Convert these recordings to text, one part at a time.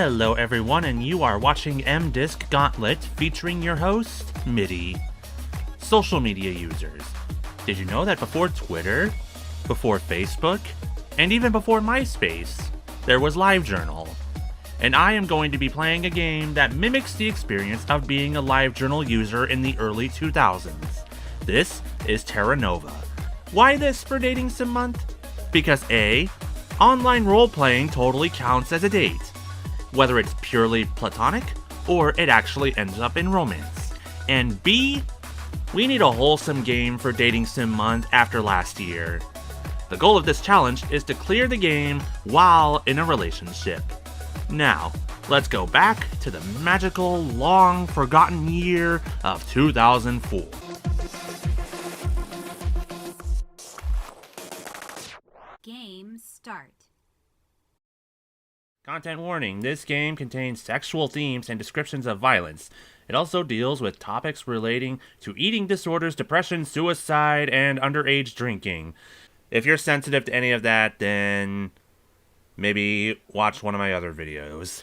Hello everyone, and you are watching Disk Gauntlet featuring your host, Mitty. Social media users. Did you know that before Twitter, before Facebook, and even before MySpace, there was LiveJournal? And I am going to be playing a game that mimics the experience of being a LiveJournal user in the early 2000s. This is Terranova. Why this for Dating Sim Month? Because A, online role-playing totally counts as a date, whether it's purely platonic or it actually ends up in romance. And B, we need a wholesome game for Dating Sim Month after last year. The goal of this challenge is to clear the game while in a relationship. Now, let's go back to the magical, long-forgotten year of 2004. Game start. Content warning, this game contains sexual themes and descriptions of violence. It also deals with topics relating to eating disorders, depression, suicide, and underage drinking. If you're sensitive to any of that, then maybe watch one of my other videos.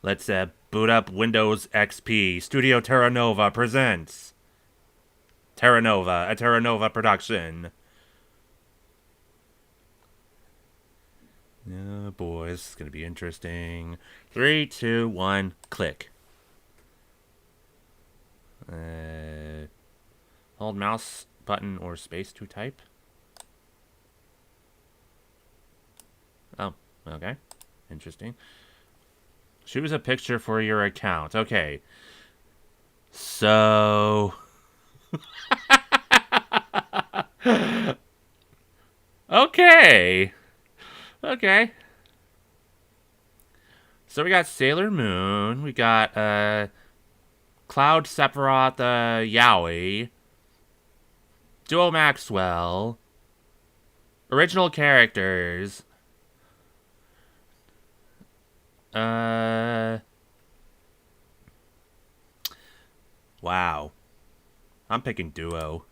Let's boot up Windows XP. Studio Terranova presents Terranova, a Terranova production. Oh boy, this is going to be interesting. 3, 2, 1, click. Hold mouse button or space to type. Oh, okay. Interesting. Choose a picture for your account. Okay. So... Okay. Okay. So we got Sailor Moon. We got Cloud Sephiroth Yaoi. Duo Maxwell. Original characters. Wow. I'm picking Duo.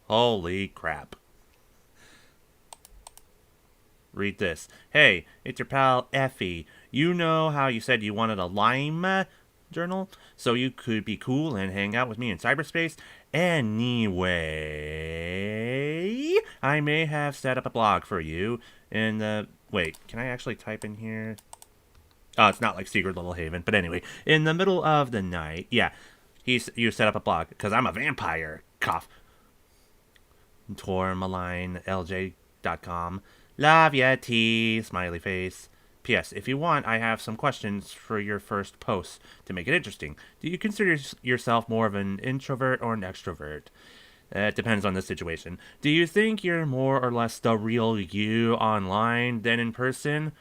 Holy crap. Read this. Hey, it's your pal Effie. You know how you said you wanted a LimeJournal so you could be cool and hang out with me in cyberspace? Anyway, I may have set up a blog for you in the... Wait, can I actually type in here? Oh, it's not like Secret Little Haven. But anyway, in the middle of the night, yeah, you set up a blog because I'm a vampire. Cough. Tourmaline, LJ.com. Love ya, T. Smiley face. P.S. If you want, I have some questions for your first post to make it interesting. Do you consider yourself more of an introvert or an extrovert? It depends on the situation. Do you think you're more or less the real you online than in person?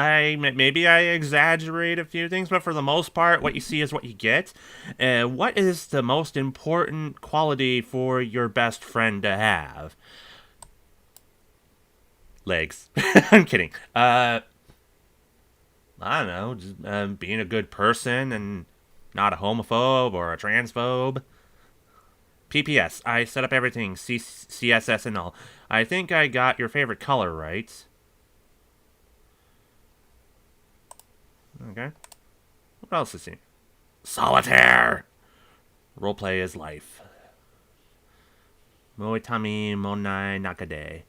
Maybe I exaggerate a few things, but for the most part, what you see is what you get. What is the most important quality for your best friend to have? Legs. I'm kidding. I don't know, just being a good person and not a homophobe or a transphobe. PPS, I set up everything, CSS and all. I think I got your favorite color right. Okay. What else is here? Solitaire! Roleplay is life. Moitami Monai Nakade.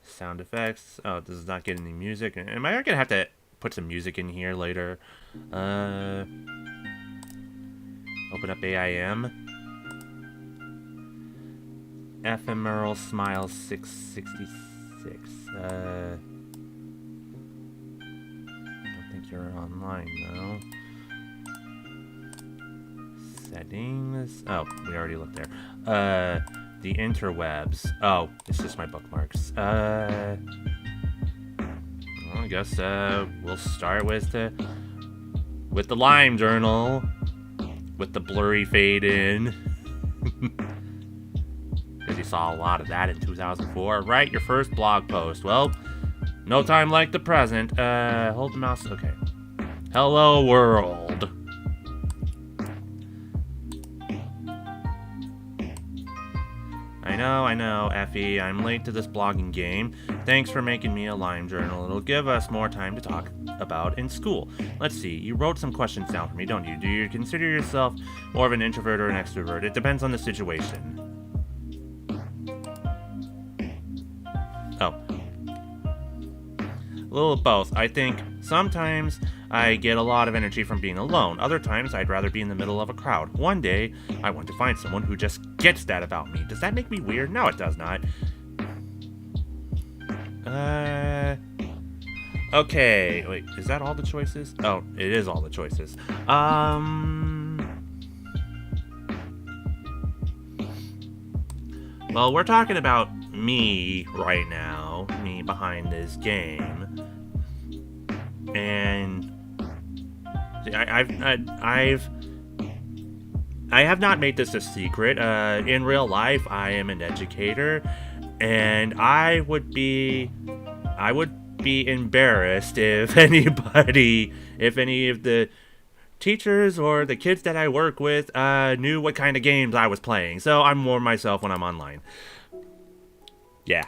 Sound effects. Oh, this is not getting any music. Am I going to have to put some music in here later? Open up AIM. Ephemeral Smile 666. You're online though. Settings. Oh, we already looked there. The interwebs. Oh, it's just my bookmarks. Well, I guess we'll start with the LimeJournal with the blurry fade in. you saw a lot of that in 2004. Write your first blog post. Well, no time like the present. Hold the mouse. Okay. Hello, world. I know, Effie. I'm late to this blogging game. Thanks for making me a LimeJournal. It'll give us more time to talk about in school. Let's see, you wrote some questions down for me, don't you? Do you consider yourself more of an introvert or an extrovert? It depends on the situation. Oh. A little of both. I think sometimes I get a lot of energy from being alone. Other times I'd rather be in the middle of a crowd. One day, I want to find someone who just gets that about me. Does that make me weird? No, it does not. Okay. Wait, is that all the choices? Oh, it is all the choices. Well, we're talking about me right now. Me behind this game. And I have not made this a secret. In real life, I am an educator, and I would be embarrassed if any of the teachers or the kids that I work with knew what kind of games I was playing. So I'm more myself when I'm online. Yeah.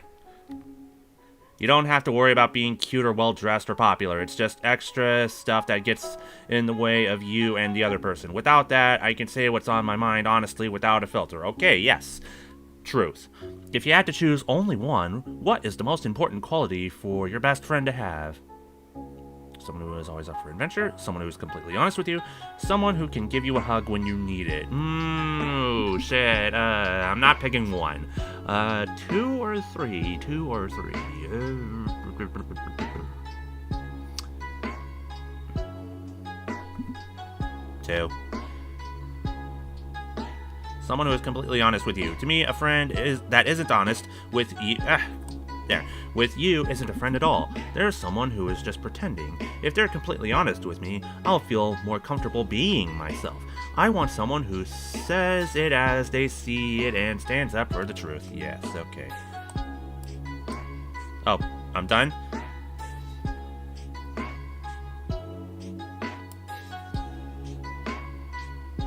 You don't have to worry about being cute or well-dressed or popular. It's just extra stuff that gets in the way of you and the other person. Without that, I can say what's on my mind honestly without a filter. Okay, yes. Truth. If you had to choose only one, what is the most important quality for your best friend to have? Someone who is always up for adventure, someone who is completely honest with you, someone who can give you a hug when you need it. Shit. I'm not picking one. 2 or 3? 2 or 3? 2. Someone who is completely honest with you. To me, a friend that isn't honest with you. With you isn't a friend at all. There's someone who is just pretending. If they're completely honest with me, I'll feel more comfortable being myself. I want someone who says it as they see it and stands up for the truth. Yes, okay. Oh, I'm done?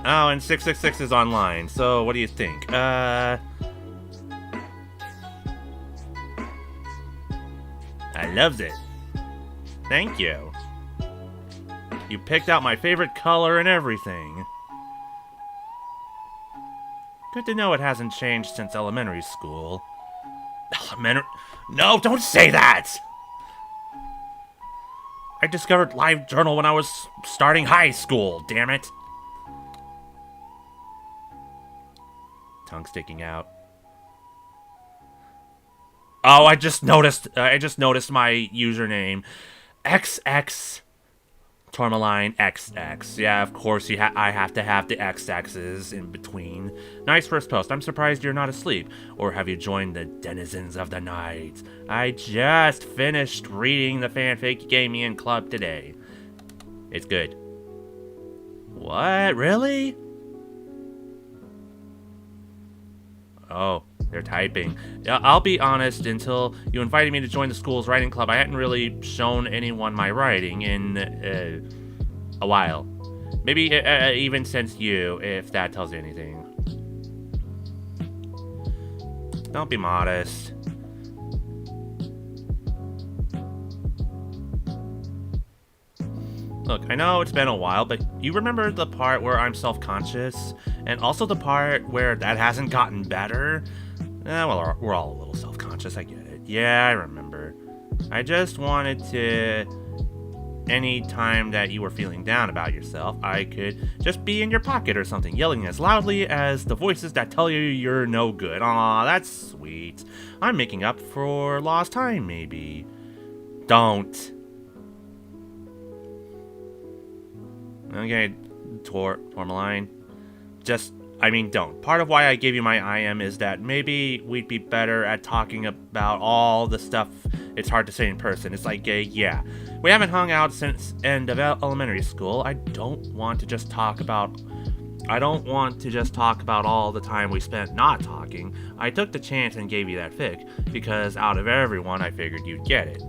Oh, and 666 is online, so what do you think? I loves it. Thank you. You picked out my favorite color and everything. Good to know it hasn't changed since elementary school. No, don't say that! I discovered LiveJournal when I was starting high school, damn it. Tongue sticking out. Oh, I just noticed my username. XX Tourmaline XX. Yeah, of course I have to have the XX's in between. Nice first post. I'm surprised you're not asleep. Or have you joined the denizens of the night? I just finished reading the fanfic you gave me in club today. It's good. What? Really? Oh, they're typing. I'll be honest, until you invited me to join the school's writing club, I hadn't really shown anyone my writing in a while. Maybe even since you, if that tells you anything. Don't be modest. Look, I know it's been a while, but you remember the part where I'm self-conscious? And also the part where that hasn't gotten better? Well, we're all a little self-conscious, I get it. Yeah, I remember. I just wanted to... Any time that you were feeling down about yourself, I could just be in your pocket or something, yelling as loudly as the voices that tell you you're no good. Aw, that's sweet. I'm making up for lost time, maybe. Don't. Okay, Tourmaline. Don't. Part of why I gave you my IM is that maybe we'd be better at talking about all the stuff it's hard to say in person. It's like, yeah, we haven't hung out since end of elementary school. I don't want to just talk about I don't want to just talk about all the time we spent not talking. I took the chance and gave you that fic, because out of everyone, I figured you'd get it.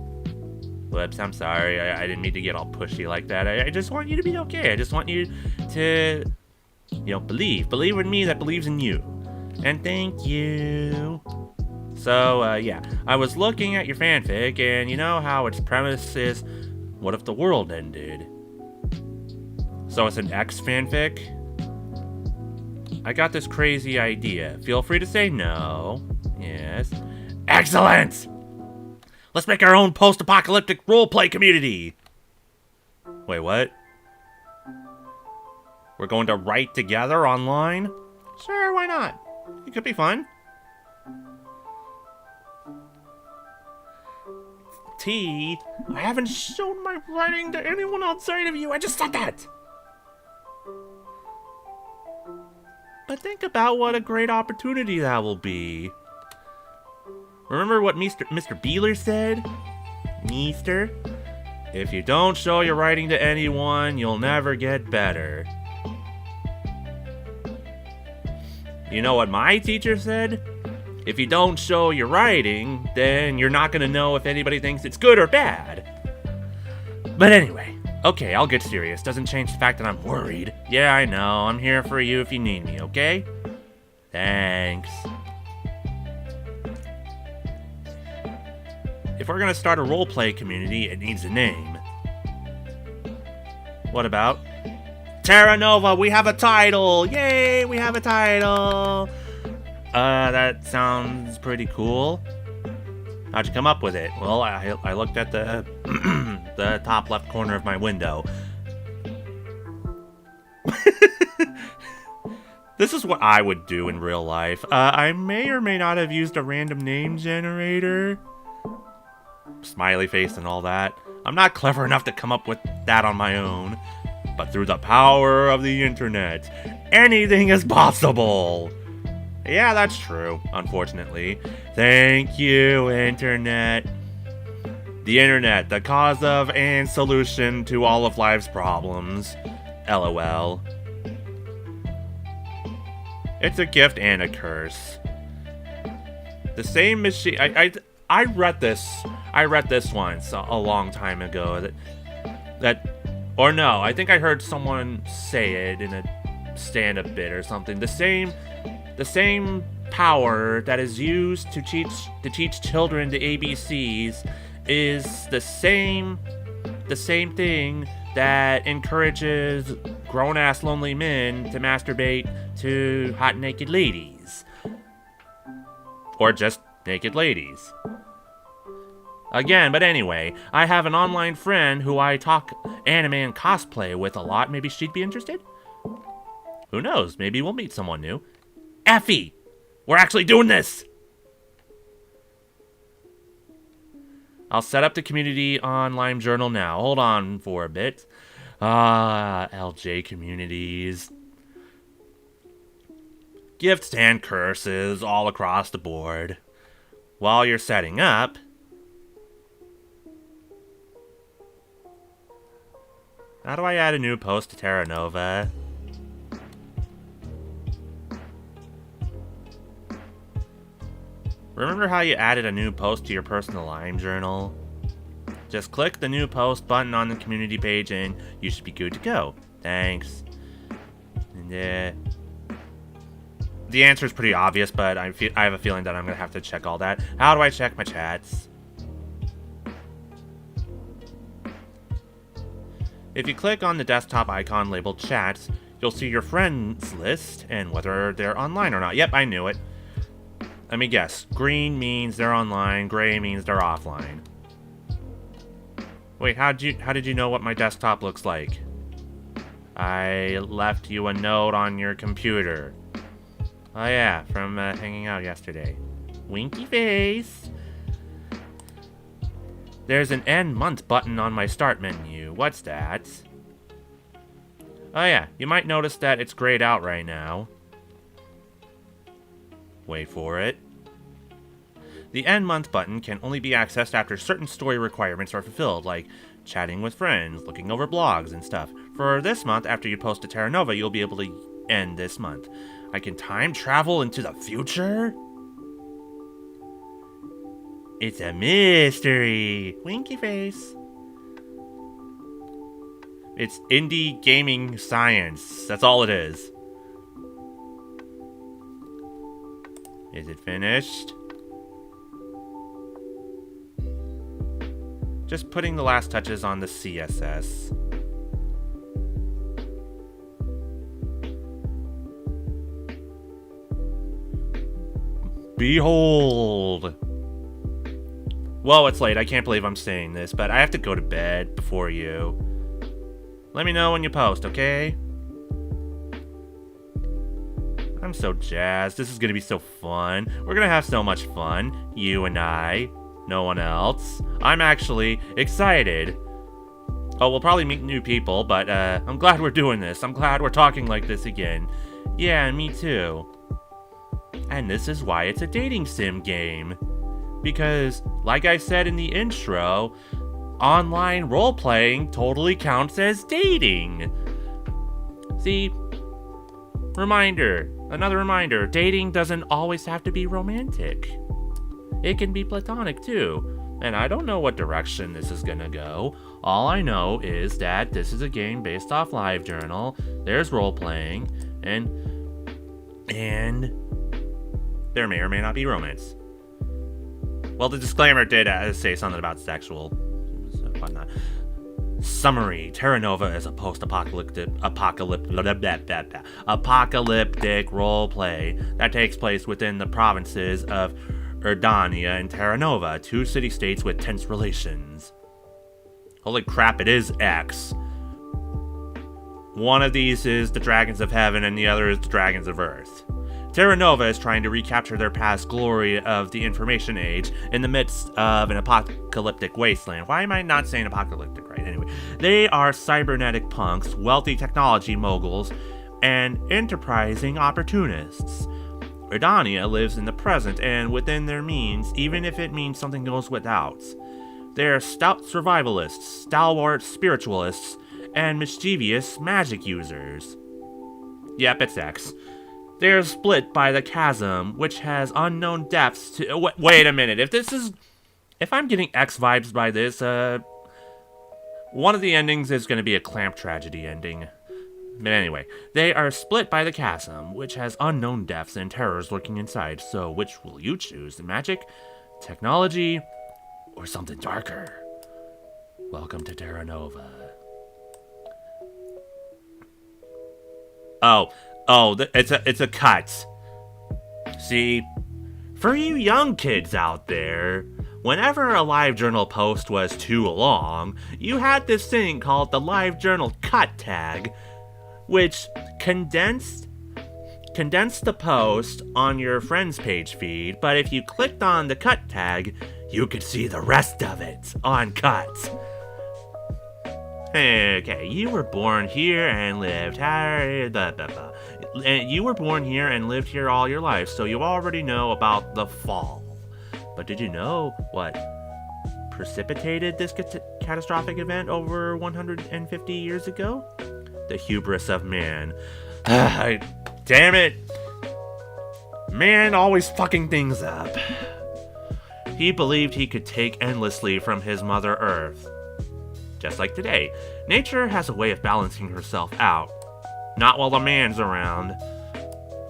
Whoops, I'm sorry. I didn't mean to get all pushy like that. I just want you to be okay. I just want you to, believe. Believe in me that believes in you. And thank you. So, yeah. I was looking at your fanfic, and you know how its premise is, what if the world ended? So it's an X fanfic? I got this crazy idea. Feel free to say no. Yes. Excellent! Let's make our own post-apocalyptic roleplay community! Wait, what? We're going to write together online? Sure, why not? It could be fun. T, I haven't shown my writing to anyone outside of you. I just said that! But think about what a great opportunity that will be. Remember what Mr. Beeler said? Meester? If you don't show your writing to anyone, you'll never get better. You know what my teacher said? If you don't show your writing, then you're not gonna know if anybody thinks it's good or bad. But anyway, okay, I'll get serious. Doesn't change the fact that I'm worried. Yeah, I know. I'm here for you if you need me, okay? Thanks. If we're gonna start a roleplay community, it needs a name. What about? Terranova, we have a title! Yay, we have a title! That sounds pretty cool. How'd you come up with it? Well, I looked at the the top left corner of my window. This is what I would do in real life. I may or may not have used a random name generator. Smiley face and all that. I'm not clever enough to come up with that on my own. But through the power of the internet, anything is possible. Yeah, that's true, unfortunately. Thank you, internet. The internet, the cause of and solution to all of life's problems. LOL. It's a gift and a curse. The same machine... I read this. I read this once a long time ago. Or no, I think I heard someone say it in a stand-up bit or something. The same power that is used to teach children the ABCs is the same thing that encourages grown-ass lonely men to masturbate to hot naked ladies. Or just naked ladies. Again, but anyway, I have an online friend who I talk anime and cosplay with a lot. Maybe she'd be interested? Who knows? Maybe we'll meet someone new. Effie! We're actually doing this! I'll set up the community on LimeJournal now. Hold on for a bit. LJ communities. Gifts and curses all across the board. While you're setting up... How do I add a new post to Terranova? Remember how you added a new post to your personal LimeJournal? Just click the new post button on the community page and you should be good to go. Thanks. And, the answer is pretty obvious, but I have a feeling that I'm going to have to check all that. How do I check my chats? If you click on the desktop icon labeled Chats, you'll see your friends list and whether they're online or not. Yep, I knew it. Let me guess. Green means they're online, gray means they're offline. Wait, how did you know what my desktop looks like? I left you a note on your computer. Oh yeah, from hanging out yesterday. Winky face! There's an end month button on my start menu. What's that? Oh yeah, you might notice that it's grayed out right now. Wait for it. The end month button can only be accessed after certain story requirements are fulfilled, like chatting with friends, looking over blogs, and stuff. For this month, after you post to Terranova, you'll be able to end this month. I can time travel into the future? It's a mystery. Winky face. It's indie gaming science. That's all it is. Is it finished? Just putting the last touches on the CSS. Behold! Whoa, it's late. I can't believe I'm saying this, but I have to go to bed before you. Let me know when you post, okay? I'm so jazzed. This is gonna be so fun. We're gonna have so much fun. You and I. No one else. I'm actually excited. Oh, we'll probably meet new people, but I'm glad we're doing this. I'm glad we're talking like this again. Yeah, me too. And this is why it's a dating sim game. Because, like I said in the intro, online role-playing totally counts as dating. See, another reminder, dating doesn't always have to be romantic. It can be platonic too. And I don't know what direction this is gonna go. All I know is that this is a game based off LiveJournal. There's role-playing, and there may or may not be romance. Well, the disclaimer did say something about sexual whatnot. Summary: Terranova is a post-apocalyptic roleplay that takes place within the provinces of Urdania and Terranova, two city-states with tense relations. Holy crap, it is X. One of these is the Dragons of Heaven and the other is the Dragons of Earth. Terranova is trying to recapture their past glory of the information age in the midst of an apocalyptic wasteland. Why am I not saying apocalyptic right? Anyway, they are cybernetic punks, wealthy technology moguls, and enterprising opportunists. Urdania lives in the present and within their means, even if it means something goes without. They're stout survivalists, stalwart spiritualists, and mischievous magic users. Yep, it's X. They're split by the chasm, which has unknown depths to... wait a minute, if I'm getting X vibes by this, one of the endings is going to be a clamp tragedy ending. But anyway, they are split by the chasm, which has unknown depths and terrors lurking inside. So which will you choose? Magic, technology, or something darker? Welcome to Terranova. It's a cut. See, for you young kids out there, whenever a LiveJournal post was too long, you had this thing called the LiveJournal cut tag, which condensed the post on your friend's page feed, but if you clicked on the cut tag, you could see the rest of it uncut. Okay, you were born here and lived here, and you were born here and lived here all your life, so you already know about the fall. But did you know what precipitated this catastrophic event over 150 years ago? The hubris of man. Damn it. Man always fucking things up. He believed he could take endlessly from his Mother Earth. Just like today, nature has a way of balancing herself out. Not while the man's around.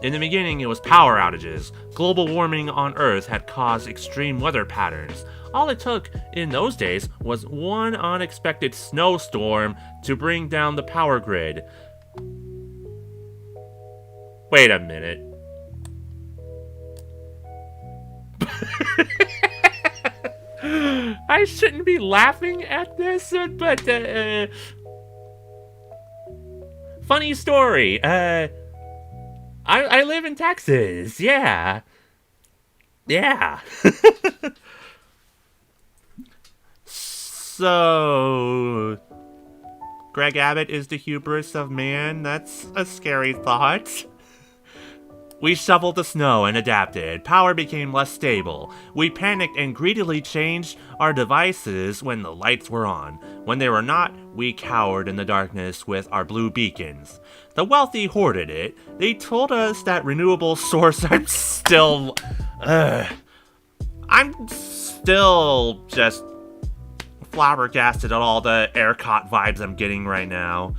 In the beginning, it was power outages. Global warming on Earth had caused extreme weather patterns. All it took in those days was one unexpected snowstorm to bring down the power grid. Wait a minute. I shouldn't be laughing at this, but funny story. I live in Texas. Yeah. So, Greg Abbott is the hubris of man. That's a scary thought. We shoveled the snow and adapted. Power became less stable. We panicked and greedily changed our devices when the lights were on. When they were not, we cowered in the darkness with our blue beacons. The wealthy hoarded it. They told us that renewable source. I'm still just flabbergasted at all the ERCOT vibes I'm getting right now.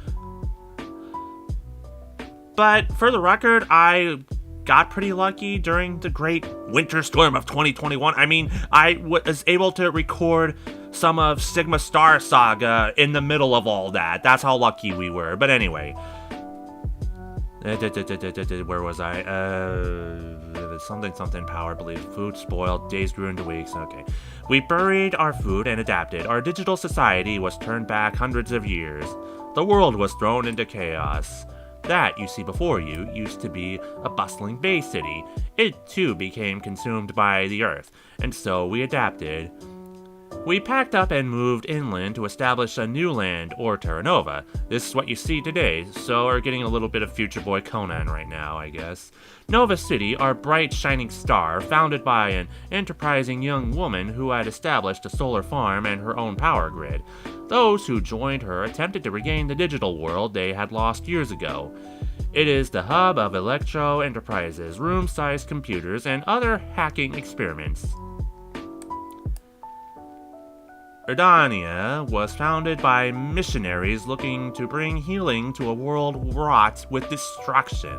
But for the record, I got pretty lucky during the great winter storm of 2021. I mean, I was able to record some of Sigma Star Saga in the middle of all that. That's how lucky we were. But anyway. Where was I? Something power, believe. Food spoiled, days grew into weeks. Okay. We buried our food and adapted. Our digital society was turned back hundreds of years. The world was thrown into chaos. That you see before you used to be a bustling bay city. It too became consumed by the earth, and so we adapted. We packed up and moved inland to establish a new land, or Terranova. This is what you see today, so we're getting a little bit of Future Boy Conan right now, I guess. Nova City, our bright shining star, founded by an enterprising young woman who had established a solar farm and her own power grid. Those who joined her attempted to regain the digital world they had lost years ago. It is the hub of electro enterprises, room-sized computers, and other hacking experiments. Erdania was founded by missionaries looking to bring healing to a world wrought with destruction.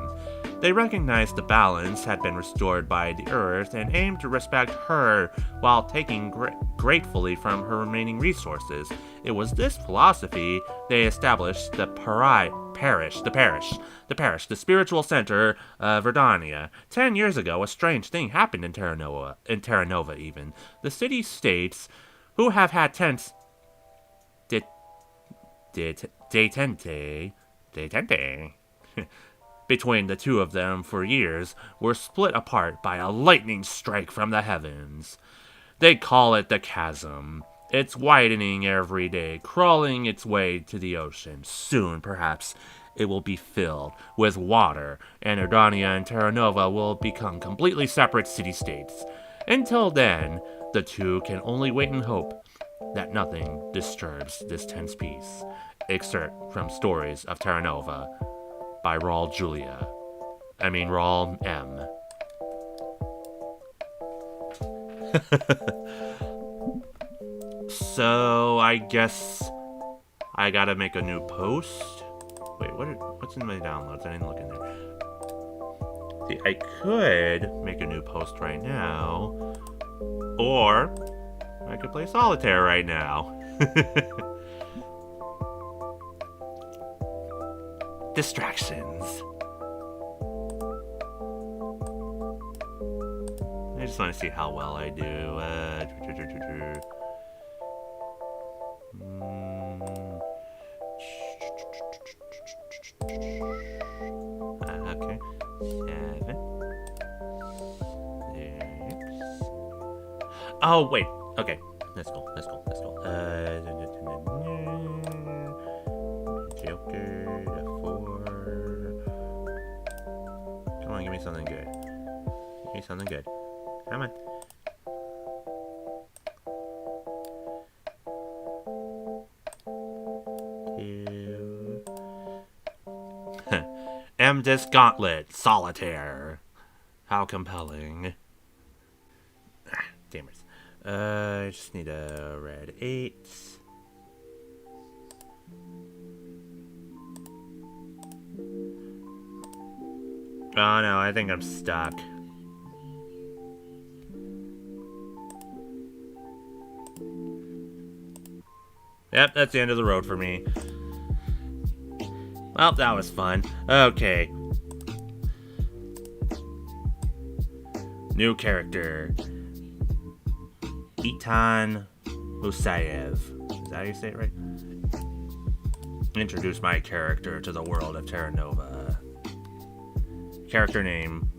They recognized the balance had been restored by the Earth and aimed to respect her while taking gratefully from her remaining resources. It was this philosophy they established the the spiritual center of Erdania. 10 years ago, a strange thing happened in Terranova even. The city-states who have had tense detente between the two of them for years were split apart by a lightning strike from the heavens. They call it the chasm. It's widening every day, crawling its way to the ocean. Soon, perhaps, it will be filled with water, and Erdania and Terranova will become completely separate city-states. Until then, the two can only wait and hope that nothing disturbs this tense peace. Excerpt from Stories of Terranova by Raul M. So, I guess I gotta make a new post. Wait, what's in my downloads? I didn't look in there. See, I could make a new post right now, or I could play solitaire right now. Distractions. I just want to see how well I do. Okay. 7. 6. Oh, wait. Okay. Let's go. Joker, 4. Come on, give me something good. Come on. Disk Gauntlet, Solitaire. How compelling. Damn it. I just need a red 8. Oh no, I think I'm stuck. Yep, that's the end of the road for me. Well, that was fun. Okay. New character. Itan Musayev. Is that how you say it right? Introduce my character to the world of Terranova. Character name,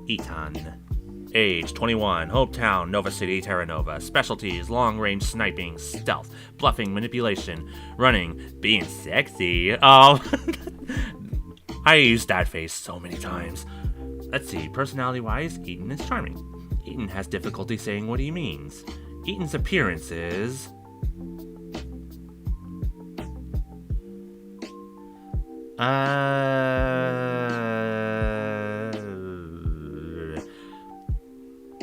Itan. Age, 21. Hometown, Nova City, Terranova. Specialties, long-range sniping, stealth, bluffing, manipulation, running, being sexy. Oh, I used that face so many times. Let's see, personality-wise, Eaton is charming. Eaton has difficulty saying what he means. Eaton's appearance is... I'm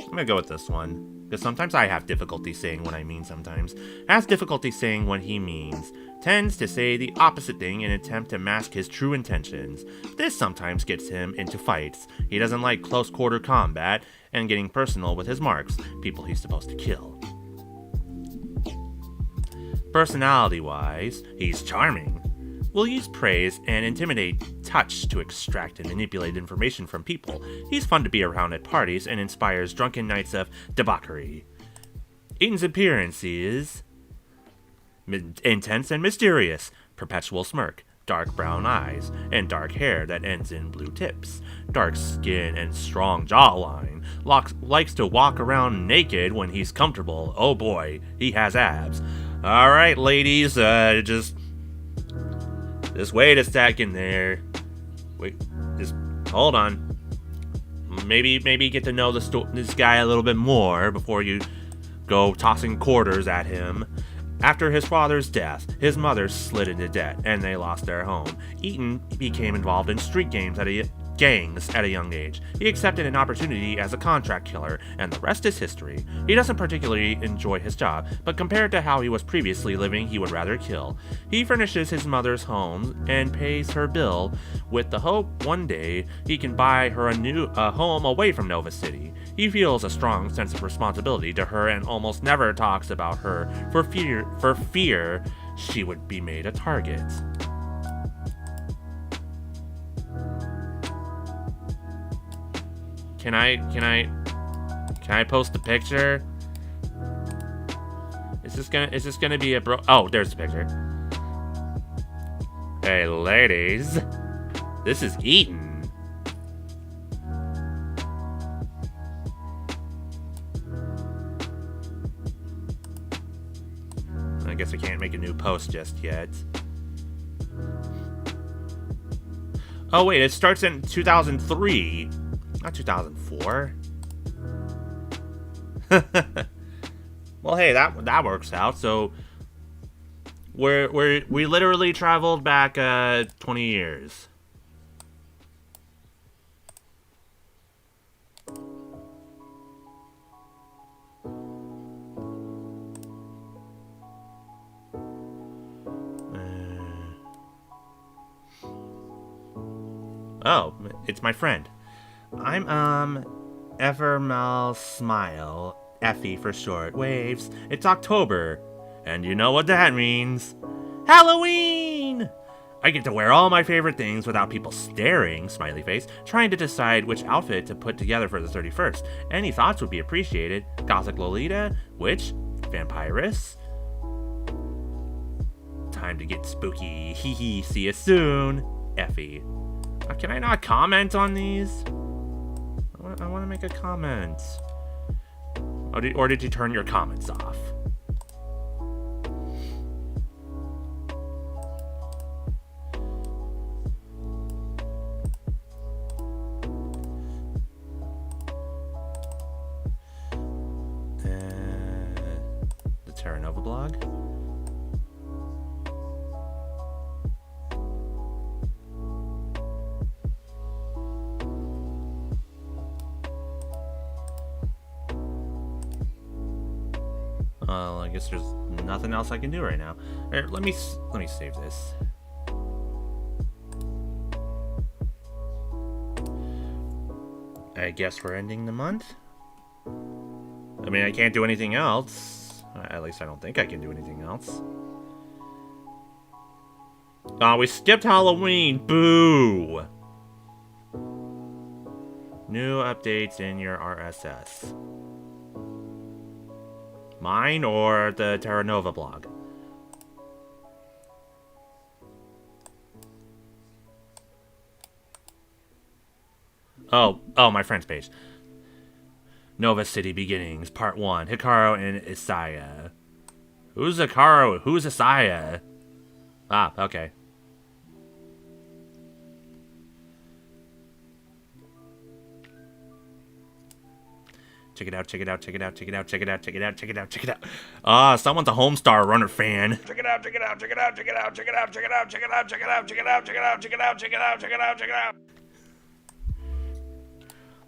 gonna go with this one. Because sometimes I have difficulty saying what I mean sometimes. Has difficulty saying what he means. Tends to say the opposite thing in an attempt to mask his true intentions. This sometimes gets him into fights. He doesn't like close quarter combat and getting personal with his marks, people he's supposed to kill. Personality-wise, he's charming. Will use praise and intimidate touch to extract and manipulate information from people. He's fun to be around at parties and inspires drunken nights of debauchery. Eaton's appearance is intense and mysterious, perpetual smirk, dark brown eyes, and dark hair that ends in blue tips, dark skin and strong jawline, likes to walk around naked when he's comfortable. Oh boy, he has abs. Alright ladies, just wait a second there. Wait, just hold on. Maybe get to know this guy a little bit more before you go tossing quarters at him. After his father's death, his mother slid into debt, and they lost their home. Eaton became involved in street gangs at a young age. He accepted an opportunity as a contract killer, and the rest is history. He doesn't particularly enjoy his job, but compared to how he was previously living, he would rather kill. He furnishes his mother's home and pays her bill with the hope one day he can buy her a home away from Nova City. He feels a strong sense of responsibility to her and almost never talks about her for fear she would be made a target. Can I post the picture? Is this gonna be a bro? Oh, there's the picture. Hey ladies, this is Eaton. I guess I can't make a new post just yet. Oh wait, it starts in 2003. Not 2004. Well, hey, that works out. So we literally traveled back 20 years. Oh, it's my friend. I'm, Evermal Smile, Effie for short, waves. It's October, and you know what that means. Halloween! I get to wear all my favorite things without people staring, smiley face, trying to decide which outfit to put together for the 31st. Any thoughts would be appreciated. Gothic Lolita, witch, vampiress. Time to get spooky, hee hee, see you soon, Effie. Can I not comment on these? I want to make a comment. Or did you turn your comments off? The Terranova blog? Well, I guess there's nothing else I can do right now. Here, let me save this. I guess we're ending the month. I mean, I can't do anything else. At least I don't think I can do anything else. Oh, we skipped Halloween. Boo! New updates in your RSS. Mine or the Terranova blog? Oh, my friend's page. Nova City Beginnings, Part 1. Hikaru and Isaiah. Who's Hikaru? Who's Isaiah? Ah, okay. Check it out, check it out, check it out, check it out, check it out, check it out, check it out, check it out. Ah, someone's a Homestar Runner fan. Check it out, check it out, check it out, check it out, check it out, check it out, check it out, check it out, check it out, check it out, check it out, check it out, check it out, check it out.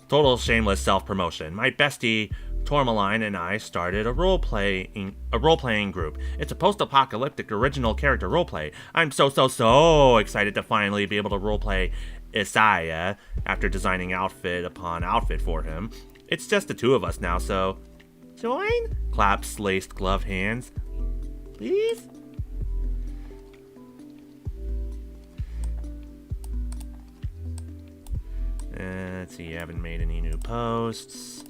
Total shameless self-promotion. My bestie Tourmaline and I started a role-playing group. It's a post-apocalyptic original character roleplay. I'm so excited to finally be able to roleplay Isaiah after designing outfit upon outfit for him. It's just the two of us now, so join? Claps laced gloved hands. Please? Let's see, I haven't made any new posts.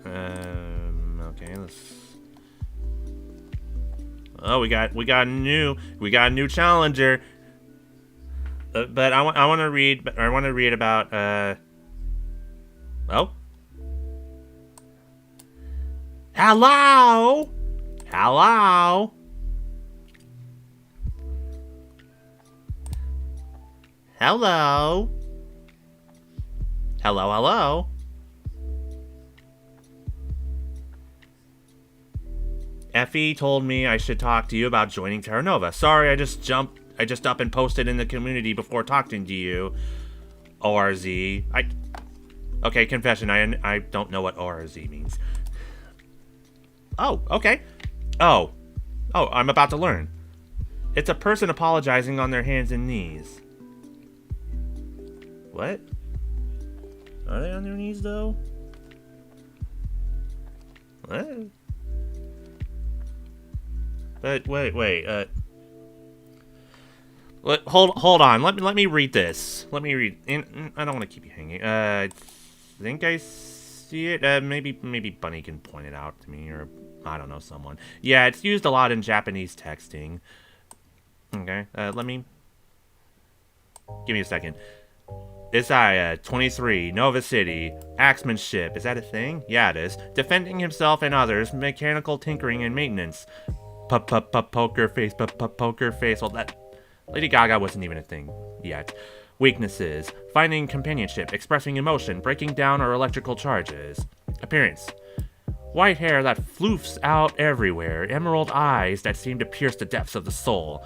Okay, let's. Oh, we got a new challenger. But I want to read about oh. Hello. Hello. Hello. Hello, hello. Effie told me I should talk to you about joining Terranova. Sorry, I just up and posted in the community before talking to you. ORZ. Okay, confession, I don't know what ORZ means. Oh, okay. Oh, I'm about to learn. It's a person apologizing on their hands and knees. What? Are they on their knees, though? What? But wait. Hold on. Let me read this. Let me read. I don't want to keep you hanging. I think I see it. Maybe Bunny can point it out to me, or I don't know, someone. Yeah, it's used a lot in Japanese texting. Okay. Let me. Give me a second. Isaiah, 23, Nova City, axemanship. Is that a thing? Yeah, it is. Defending himself and others, mechanical tinkering and maintenance. Poker face, poker face. Well, that Lady Gaga wasn't even a thing yet. Weaknesses: finding companionship, expressing emotion, breaking down or electrical charges. Appearance: white hair that floofs out everywhere, emerald eyes that seem to pierce the depths of the soul.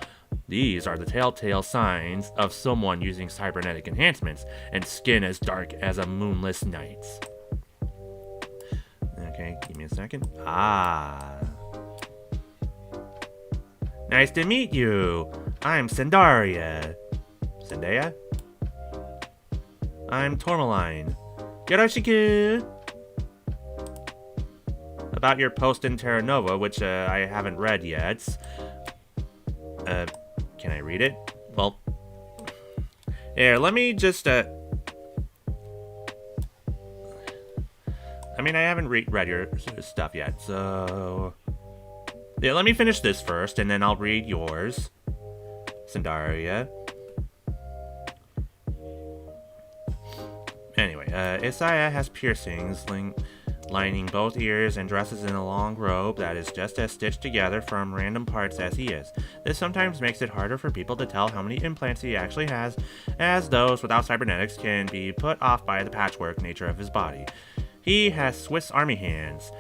These are the telltale signs of someone using cybernetic enhancements, and skin as dark as a moonless night. Okay, give me a second. Nice to meet you. I'm Sandaria. Zendaya? I'm Tourmaline. Yoroshiku! About your post in Terranova, which I haven't read yet. Can I read it? Well, here, let me just, I mean, I haven't read your stuff yet, so... Yeah, let me finish this first, and then I'll read yours. Sandaria. Anyway, Isaiah has piercings lining both ears and dresses in a long robe that is just as stitched together from random parts as he is. This sometimes makes it harder for people to tell how many implants he actually has, as those without cybernetics can be put off by the patchwork nature of his body. He has Swiss Army hands.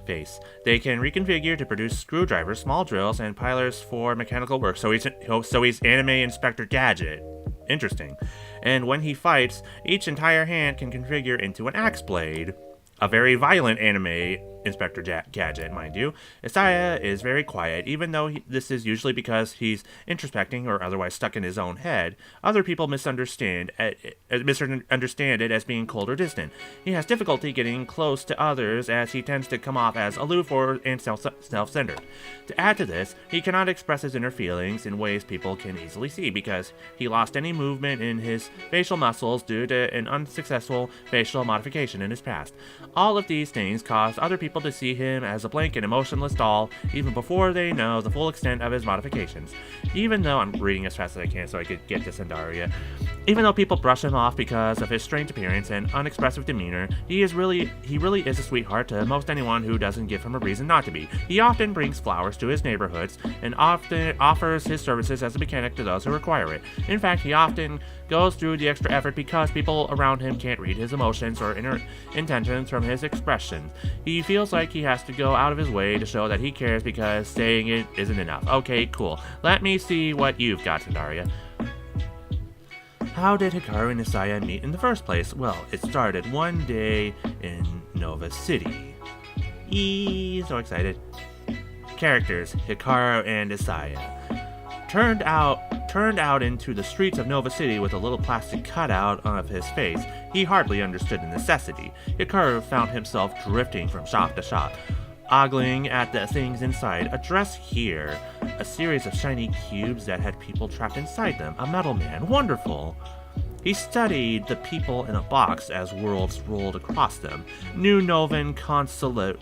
Face. They can reconfigure to produce screwdrivers, small drills, and pilers for mechanical work. So he's Anime Inspector Gadget. Interesting. And when he fights, each entire hand can configure into an axe blade. A very violent Anime Inspector Gadget, mind you. Isaiah is very quiet, even though this is usually because he's introspecting or otherwise stuck in his own head. Other people misunderstand it as being cold or distant. He has difficulty getting close to others as he tends to come off as aloof and self-centered. To add to this, he cannot express his inner feelings in ways people can easily see because he lost any movement in his facial muscles due to an unsuccessful facial modification in his past. All of these things cause other people to see him as a blank and emotionless doll even before they know the full extent of his modifications. Even though I'm reading as fast as I can so I could get to Sandaria. Even though people brush him off because of his strange appearance and unexpressive demeanor, he really is a sweetheart to most anyone who doesn't give him a reason not to be. He often brings flowers to his neighborhoods and often offers his services as a mechanic to those who require it. In fact, he often goes through the extra effort because people around him can't read his emotions or inner intentions from his expressions. He feels like he has to go out of his way to show that he cares because saying it isn't enough. Okay, cool. Let me see what you've got, Sandaria. How did Hikaru and Isaya meet in the first place? Well, it started one day in Nova City. So excited. Characters, Hikaru and Isaya. Turned out into the streets of Nova City with a little plastic cutout of his face. He hardly understood the necessity. Hikaru found himself drifting from shop to shop, ogling at the things inside. A dress here, a series of shiny cubes that had people trapped inside them, a metal man, wonderful. He studied the people in a box as worlds rolled across them. New Novan consulate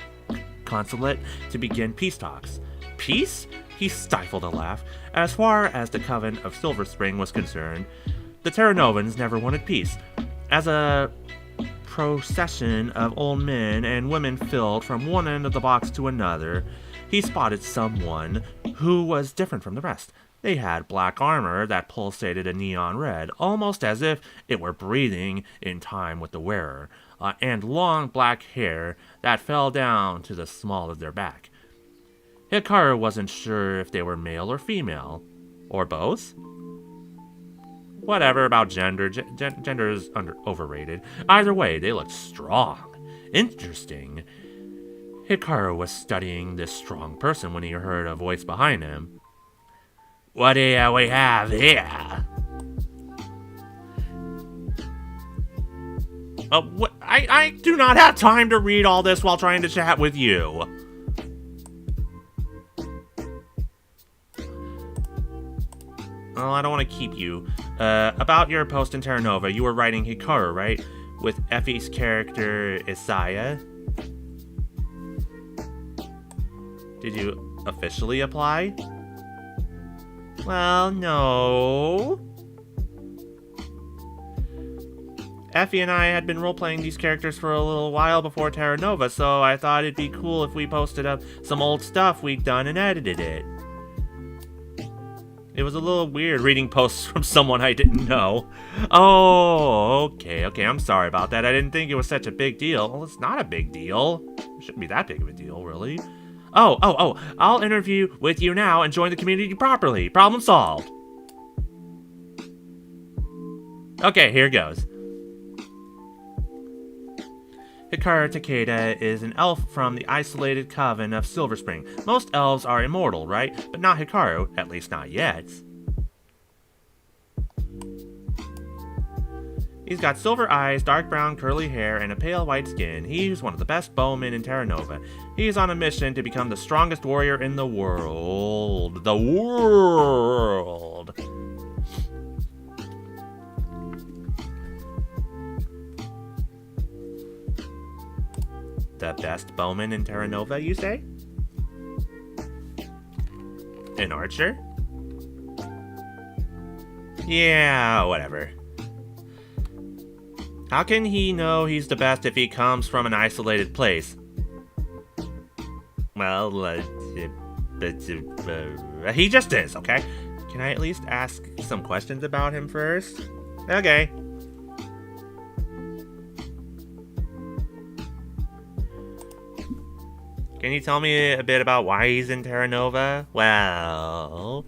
to begin peace talks. Peace? He stifled a laugh. As far as the Coven of Silver Spring was concerned, the Terranovans never wanted peace. As a procession of old men and women filed from one end of the box to another, he spotted someone who was different from the rest. They had black armor that pulsated a neon red, almost as if it were breathing in time with the wearer, and long black hair that fell down to the small of their back. Hikaru wasn't sure if they were male or female, or both. Whatever about gender. Gender is overrated. Either way, they looked strong. Interesting. Hikaru was studying this strong person when he heard a voice behind him. What do we have here? What? I do not have time to read all this while trying to chat with you. Oh, I don't want to keep you. About your post in Terranova, you were writing Hikaru, right? With Effie's character, Isaya? Did you officially apply? Well, no. Effie and I had been role-playing these characters for a little while before Terranova, so I thought it'd be cool if we posted up some old stuff we'd done and edited it. It was a little weird reading posts from someone I didn't know. Oh, okay, I'm sorry about that. I didn't think it was such a big deal. Well, it's not a big deal. It shouldn't be that big of a deal, really. Oh, I'll interview with you now and join the community properly. Problem solved. Okay, here goes. Hikaru Takeda is an elf from the isolated Coven of Silver Spring. Most elves are immortal, right? But not Hikaru, at least not yet. He's got silver eyes, dark brown curly hair, and a pale white skin. He's one of the best bowmen in Terranova. He's on a mission to become the strongest warrior in the world. The world! The best bowman in Terranova, you say? An archer? Yeah, whatever. How can he know he's the best if he comes from an isolated place? Well, he just is, okay? Can I at least ask some questions about him first? Okay. Can you tell me a bit about why he's in Terranova? Well,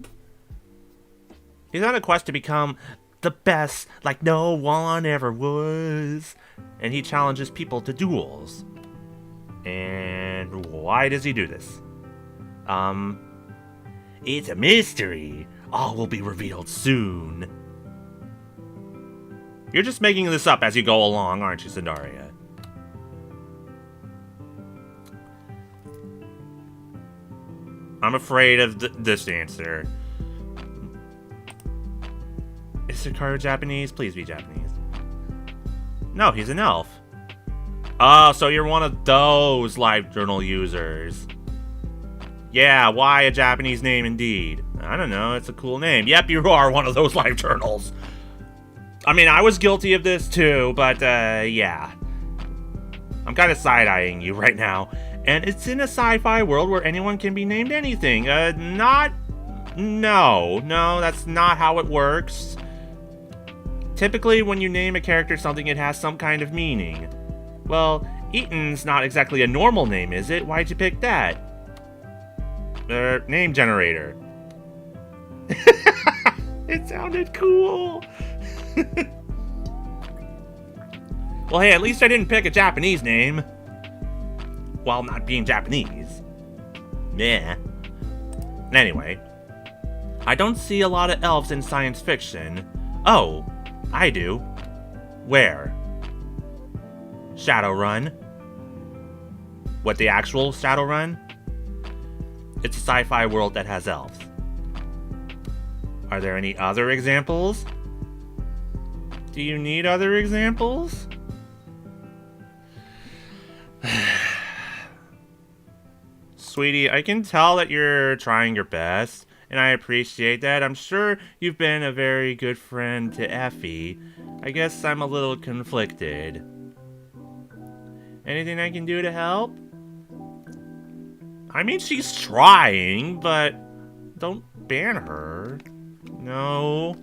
he's on a quest to become the best, like no one ever was. And he challenges people to duels. And why does he do this? It's a mystery. All will be revealed soon. You're just making this up as you go along, aren't you, Sandaria? I'm afraid of this answer. Is Hikaru Japanese? Please be Japanese. No, he's an elf. Oh, so you're one of those LiveJournal users. Yeah, why a Japanese name indeed? I don't know, it's a cool name. Yep, you are one of those LiveJournals. I mean, I was guilty of this too, but yeah. I'm kind of side-eyeing you right now. And it's in a sci-fi world where anyone can be named anything. No, that's not how it works. Typically, when you name a character something, it has some kind of meaning. Well, Eaton's not exactly a normal name, is it? Why'd you pick that? Name generator. It sounded cool. Well, hey, at least I didn't pick a Japanese name. While not being Japanese. Yeah. Anyway. I don't see a lot of elves in science fiction. Oh, I do. Where? Shadowrun. What, the actual Shadowrun? It's a sci-fi world that has elves. Are there any other examples? Do you need other examples? Sweetie, I can tell that you're trying your best, and I appreciate that. I'm sure you've been a very good friend to Effie. I guess I'm a little conflicted. Anything I can do to help? I mean, she's trying, but don't ban her. No.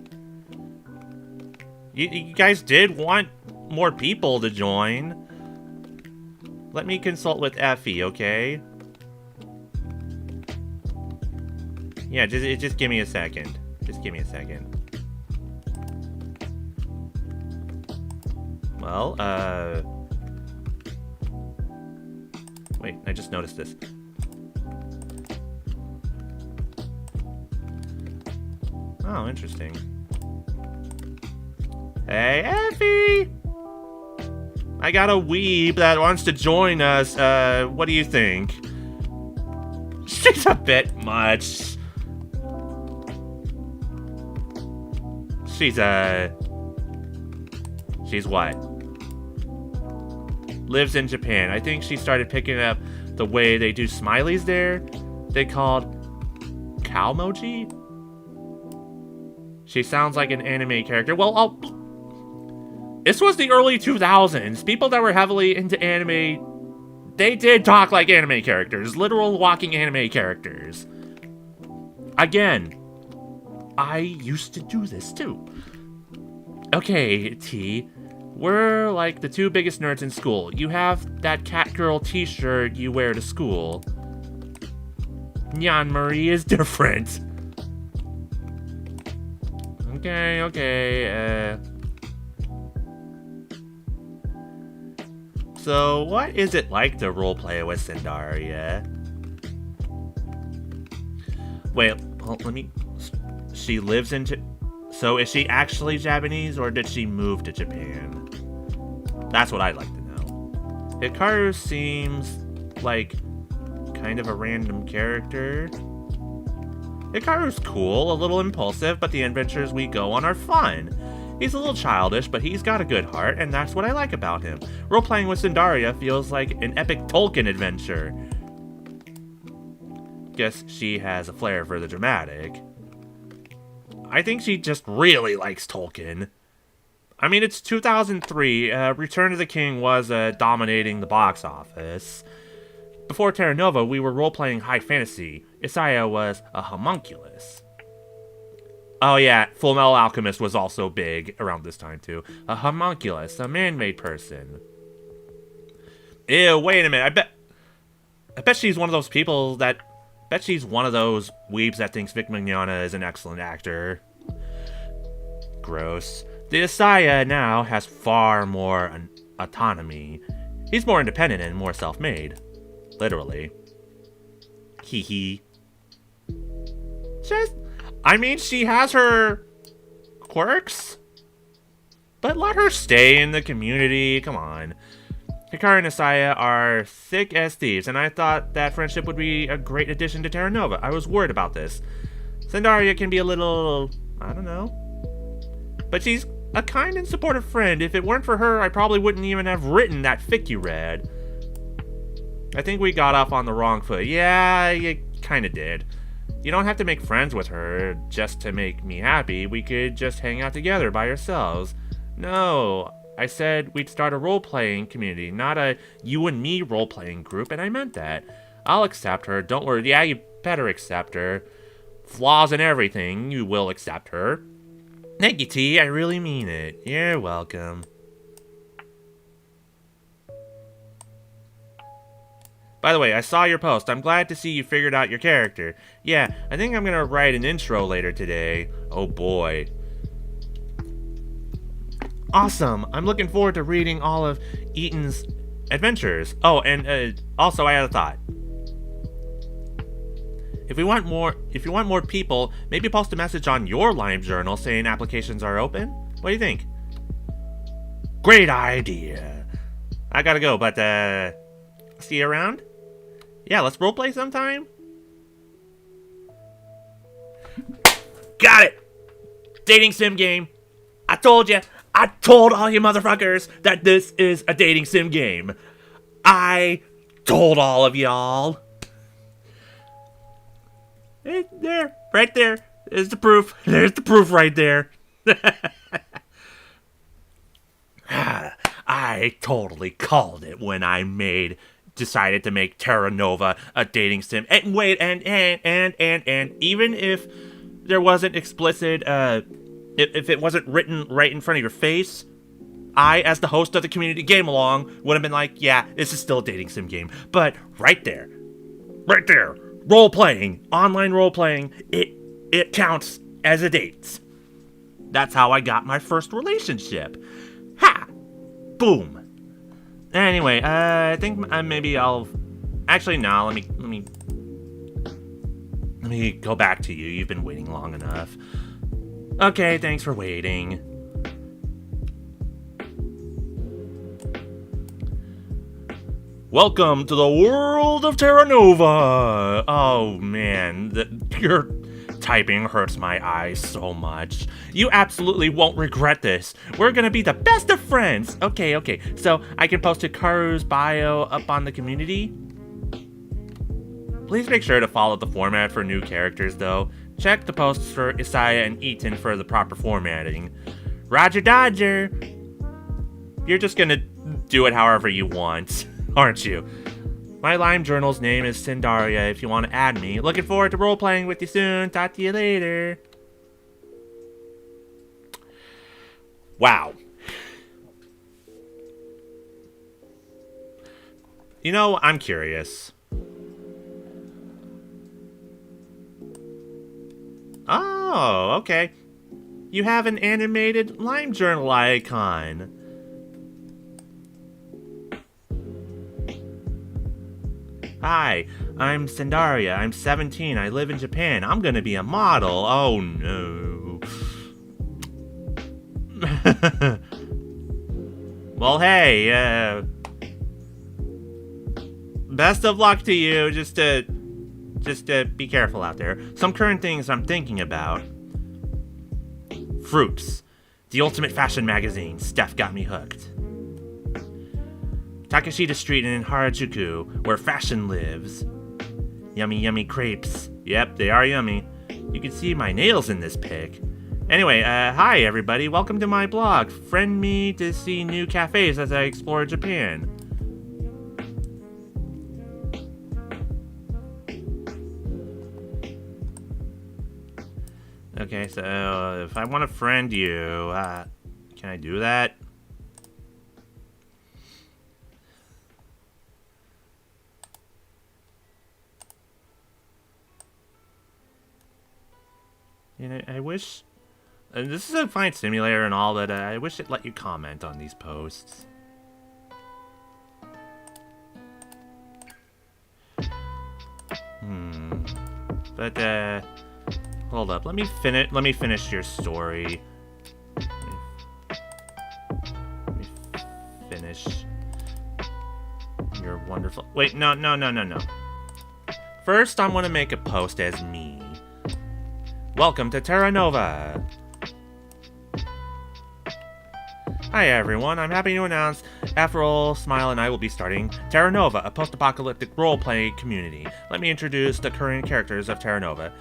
You guys did want more people to join. Let me consult with Effie, okay? Yeah, just give me a second. Just give me a second. Well, wait, I just noticed this. Oh, interesting. Hey, Effie! I got a weeb that wants to join us. What do you think? She's a bit much. She's what? Lives in Japan. I think she started picking up the way they do smileys there. They called Calmoji? She sounds like an anime character. Well, this was the early 2000s. People that were heavily into anime, they did talk like anime characters. Literal walking anime characters. Again, I used to do this too. Okay, T. We're like the two biggest nerds in school. You have that Catgirl t-shirt you wear to school. Nyan Marie is different. Okay. So, what is it like to roleplay with Cindaria? Wait, well, let me... She lives in... So, is she actually Japanese, or did she move to Japan? That's what I'd like to know. Hikaru seems like kind of a random character. Hikaru's cool, a little impulsive, but the adventures we go on are fun. He's a little childish, but he's got a good heart, and that's what I like about him. Role-playing with Cindaria feels like an epic Tolkien adventure. Guess she has a flair for the dramatic. I think she just really likes Tolkien. I mean, it's 2003. Return of the King was dominating the box office. Before Terranova, we were role-playing high fantasy. Isaiah was a homunculus. Oh yeah, Fullmetal Alchemist was also big around this time too. A homunculus, a man-made person. Ew, wait a minute. I bet she's one of those people that... bet she's one of those weebs that thinks Vic Mignogna is an excellent actor. Gross. The Isaiah now has far more autonomy. He's more independent and more self-made. Literally. Hee hee. I mean, she has her quirks, but let her stay in the community. Come on. Hikaru and Isaiah are thick as thieves, and I thought that friendship would be a great addition to Terranova. I was worried about this. Cindaria can be a little... I don't know. But she's a kind and supportive friend. If it weren't for her, I probably wouldn't even have written that fic you read. I think we got off on the wrong foot. Yeah, you kinda did. You don't have to make friends with her just to make me happy. We could just hang out together by ourselves. No, I said we'd start a role-playing community, not a you and me role-playing group, and I meant that. I'll accept her, don't worry. Yeah, you better accept her. Flaws and everything, you will accept her. Thank you, T, I really mean it. You're welcome. By the way, I saw your post. I'm glad to see you figured out your character. Yeah, I think I'm gonna write an intro later today. Oh boy. Awesome! I'm looking forward to reading all of Eaton's adventures. Oh, and also I had a thought. If you want more people, maybe post a message on your LimeJournal saying applications are open. What do you think? Great idea. I gotta go, but see you around? Yeah, let's roleplay sometime. Got it! Dating sim game. I told you. I told all you motherfuckers that this is a dating sim game. I told all of y'all. There, right there. There's the proof. There's the proof right there. I totally called it when I decided to make Terranova a dating sim. And wait, and even if there wasn't explicit, if it wasn't written right in front of your face, I, as the host of the community game along, would have been like, yeah, this is still a dating sim game. But right there, role-playing, online role-playing, it counts as a date. That's how I got my first relationship. Ha! Boom. Anyway, I think maybe I'll... Actually, no, let me go back to you. You've been waiting long enough. Okay, thanks for waiting. Welcome to the world of Terranova! Oh man, your typing hurts my eyes so much. You absolutely won't regret this. We're gonna be the best of friends! Okay, so I can post Hikaru's bio up on the community? Please make sure to follow the format for new characters though. Check the posts for Isaiah and Eaton for the proper formatting. Roger Dodger! You're just gonna do it however you want, aren't you? My LimeJournal's name is Cindaria if you want to add me. Looking forward to role-playing with you soon. Talk to you later. Wow. You know, I'm curious. Oh, okay. You have an animated LimeJournal icon. Hi, I'm Cindaria. I'm 17. I live in Japan. I'm gonna be a model. Oh no. Well, hey, best of luck to you. Just be careful out there. Some current things I'm thinking about. Fruits. The ultimate fashion magazine. Steph got me hooked. Takashita Street in Harajuku, where fashion lives. Yummy, yummy crepes. Yep, they are yummy. You can see my nails in this pic. Anyway, hi everybody. Welcome to my blog. Friend me to see new cafes as I explore Japan. Okay, so if I want to friend you, can I do that? And I wish... this is a fine simulator and all, but I wish it let you comment on these posts. But, hold up. Let me finish your story. Let me finish your wonderful... Wait, no. First, I want to make a post as me. Welcome to Terranova! Hi everyone, I'm happy to announce Afrol, Smile, and I will be starting Terranova, a post-apocalyptic role-playing community. Let me introduce the current characters of Terranova.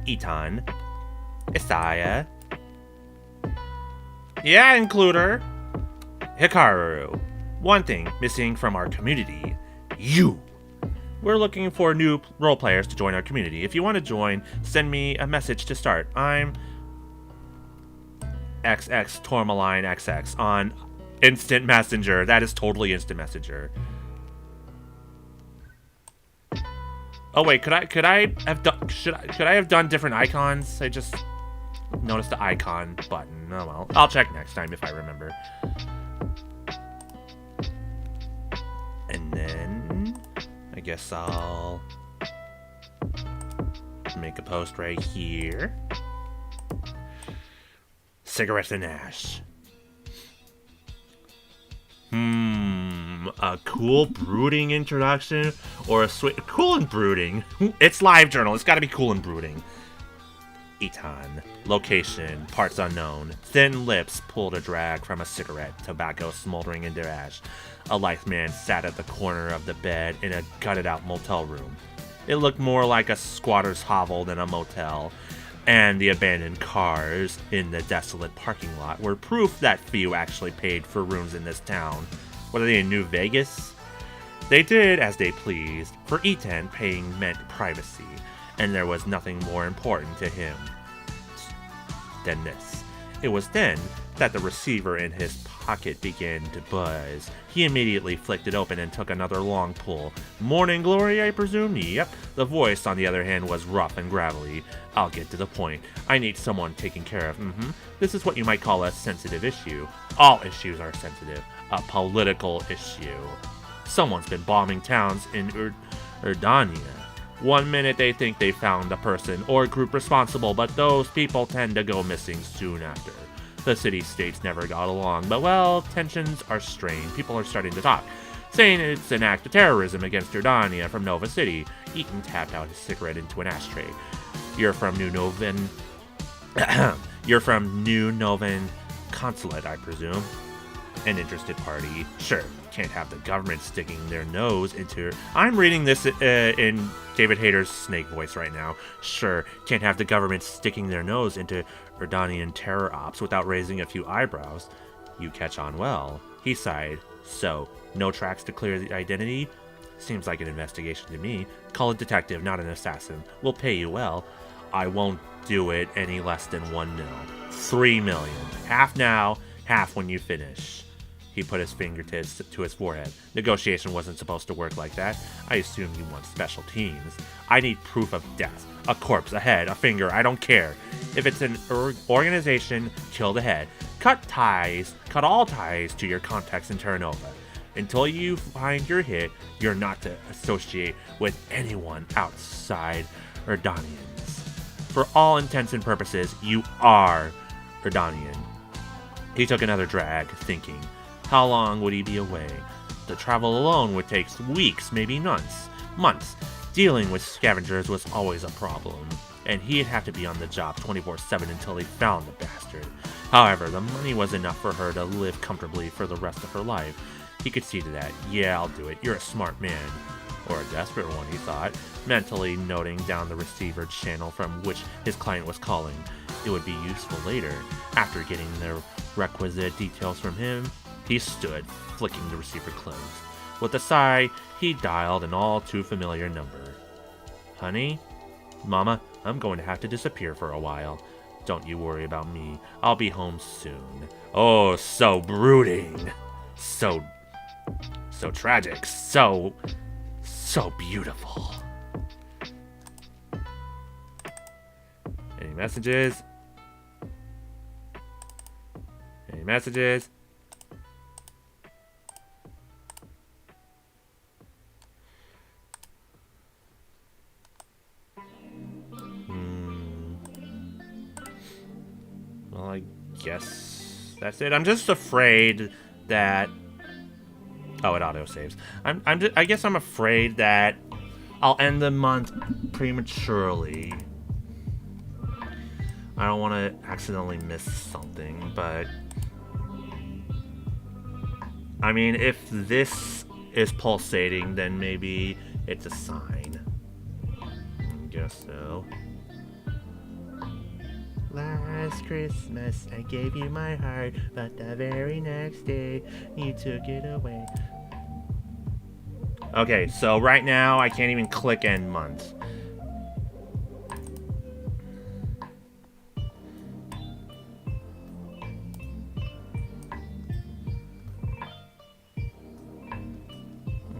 Eaton, Isaiah, Yeah, includer. Hikaru. One thing missing from our community. You. We're looking for new role players to join our community. If you want to join, send me a message to start. I'm XX Tourmaline XX on Instant Messenger. That is totally Instant Messenger. Oh wait, could I have done should I have done different icons? I just noticed the icon button. Oh well. I'll check next time if I remember. And then I guess I'll make a post right here. Cigarettes and ash. A cool brooding introduction or a sweet cool and brooding. It's LiveJournal. It's got to be cool and brooding. Eton. Location. Parts unknown. Thin lips pulled a drag from a cigarette. Tobacco smoldering into ash. A lithe man sat at the corner of the bed in a gutted-out motel room. It looked more like a squatter's hovel than a motel, and the abandoned cars in the desolate parking lot were proof that few actually paid for rooms in this town. What are they, in New Vegas? They did as they pleased, for Eton paying meant privacy, and there was nothing more important to him than this. It was then that the receiver in his pocket began to buzz. He immediately flicked it open and took another long pull. Morning glory, I presume? Yep. The voice, on the other hand, was rough and gravelly. I'll get to the point. I need someone taken care of. This is what you might call a sensitive issue. All issues are sensitive. A political issue. Someone's been bombing towns in Urdania. One minute they think they found a person or group responsible, but those people tend to go missing soon after. The city-states never got along, but well, tensions are strained. People are starting to talk, saying it's an act of terrorism against Urdania from Nova City. Eaton tapped out his cigarette into an ashtray. You're from New Novan Consulate, I presume. An interested party. Sure, can't have the government sticking their nose into... I'm reading this in David Hayter's Snake voice right now. Sure, can't have the government sticking their nose into Urdanian terror ops without raising a few eyebrows. You catch on well. He sighed. So, no tracks to clear the identity? Seems like an investigation to me. Call a detective, not an assassin. We'll pay you well. I won't do it any less than 1 mil. 3 million. Half now, half when you finish. He put his fingertips to his forehead. Negotiation wasn't supposed to work like that. I assume you want special teams. I need proof of death. A corpse, a head, a finger, I don't care. If it's an organization, kill the head. Cut all ties to your contacts in Terranova. Until you find your hit, you're not to associate with anyone outside Urdanians. For all intents and purposes, you are Urdanian. He took another drag, thinking. How long would he be away? The travel alone would take weeks, maybe months. Dealing with scavengers was always a problem, and he'd have to be on the job 24/7 until he found the bastard. However, the money was enough for her to live comfortably for the rest of her life. He could see to that. Yeah, I'll do it. You're a smart man. Or a desperate one, he thought, mentally noting down the receiver channel from which his client was calling. It would be useful later. After getting the requisite details from him, he stood, flicking the receiver closed. With a sigh, he dialed an all-too-familiar number. Honey? Mama, I'm going to have to disappear for a while. Don't you worry about me. I'll be home soon. Oh, so brooding. So tragic. So beautiful. Any messages? Any messages? Well, I guess that's it. I'm just afraid that... Oh, it auto-saves. I guess I'm afraid that I'll end the month prematurely. I don't want to accidentally miss something, but... I mean, if this is pulsating, then maybe it's a sign. I guess so. Last Christmas I gave you my heart, but the very next day you took it away. Okay, so right now I can't even click end month.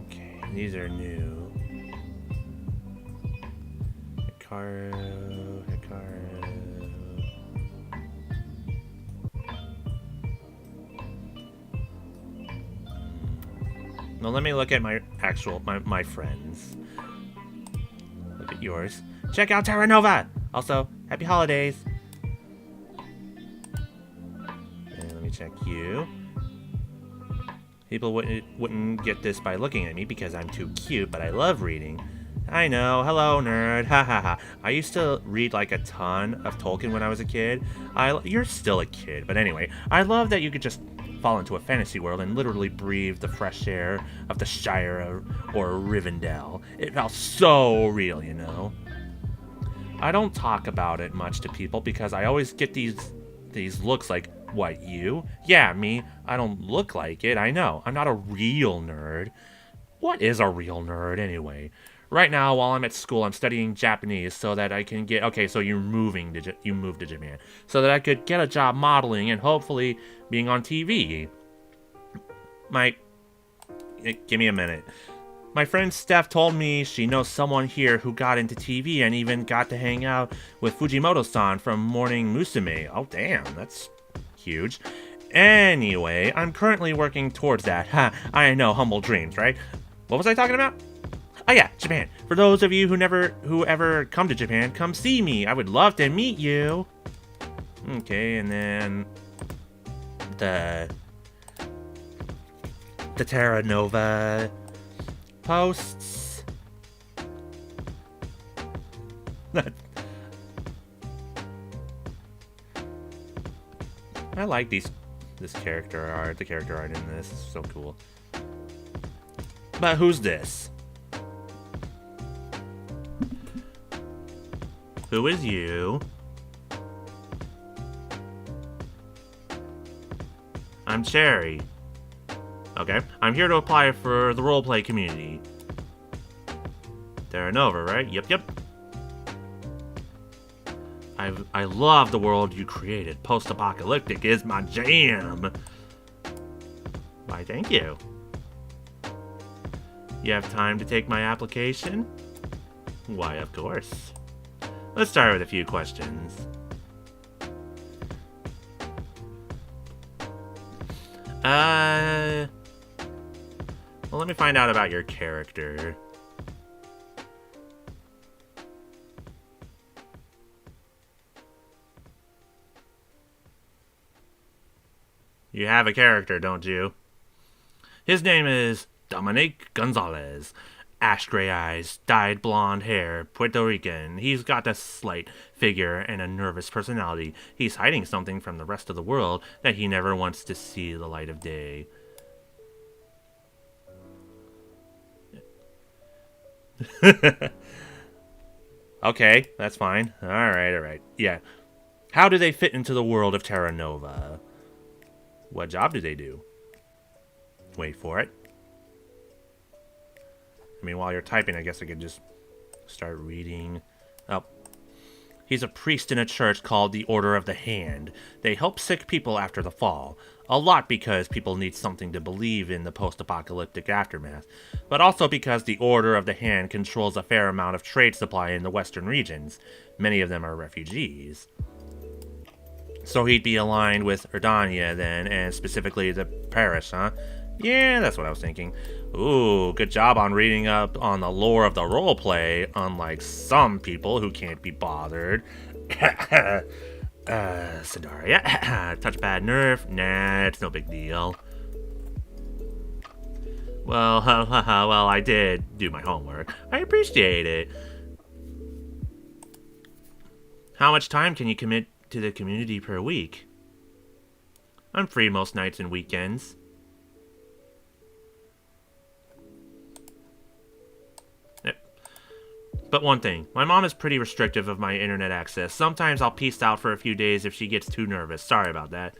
Okay, these are new. Hikaru. Now let me look at my my friends. Look at yours. Check out Terranova! Also, happy holidays! And let me check you. People wouldn't get this by looking at me because I'm too cute, but I love reading. I know, hello nerd, ha ha ha. I used to read like a ton of Tolkien when I was a kid. You're still a kid, but anyway, I love that you could just fall into a fantasy world and literally breathe the fresh air of the Shire or Rivendell. It felt so real, you know? I don't talk about it much to people because I always get these looks like, what, you? Yeah, me. I don't look like it, I know. I'm not a real nerd. What is a real nerd anyway? Right now, while I'm at school, I'm studying Japanese so that I can get... Okay, so you moved to Japan. So that I could get a job modeling and hopefully being on TV. Give me a minute. My friend Steph told me she knows someone here who got into TV and even got to hang out with Fujimoto-san from Morning Musume. Oh, damn, that's huge. Anyway, I'm currently working towards that. Ha, I know, humble dreams, right? What was I talking about? Oh yeah, Japan. For those of you who ever come to Japan, come see me. I would love to meet you. Okay, and then the Terranova posts. I like this character art. The character art in this is so cool. But who's this? Who is you? I'm Cherry. Okay, I'm here to apply for the roleplay community. Terranova, right? Yep. I love the world you created. Post-apocalyptic is my jam. Why, thank you. You have time to take my application? Why, of course. Let's start with a few questions. Well, let me find out about your character. You have a character, don't you? His name is Dominic Gonzalez. Ash gray eyes, dyed blonde hair, Puerto Rican. He's got a slight figure and a nervous personality. He's hiding something from the rest of the world that he never wants to see the light of day. Okay, that's fine. Alright. Yeah. How do they fit into the world of Terranova? What job do they do? Wait for it. I mean, while you're typing, I guess I could just start reading. Oh. He's a priest in a church called the Order of the Hand. They help sick people after the fall. A lot because people need something to believe in the post-apocalyptic aftermath, but also because the Order of the Hand controls a fair amount of trade supply in the western regions. Many of them are refugees. So he'd be aligned with Erdania then, and specifically the parish, huh? Yeah, that's what I was thinking. Ooh, good job on reading up on the lore of the roleplay, unlike some people who can't be bothered. Sidaria. Touchpad nerf? Nah, it's no big deal. Well, well, I did do my homework. I appreciate it. How much time can you commit to the community per week? I'm free most nights and weekends. But one thing, my mom is pretty restrictive of my internet access. Sometimes I'll peace out for a few days if she gets too nervous. Sorry about that.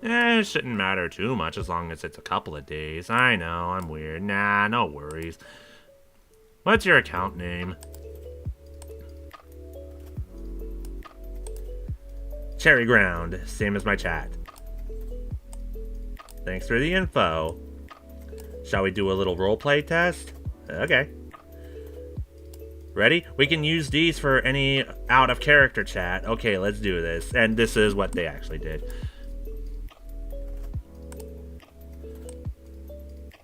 It shouldn't matter too much as long as it's a couple of days. I know, I'm weird. Nah, no worries. What's your account name? Cherry Ground, same as my chat. Thanks for the info. Shall we do a little roleplay test? Okay. Ready? We can use these for any out-of-character chat. Okay, let's do this. And this is what they actually did.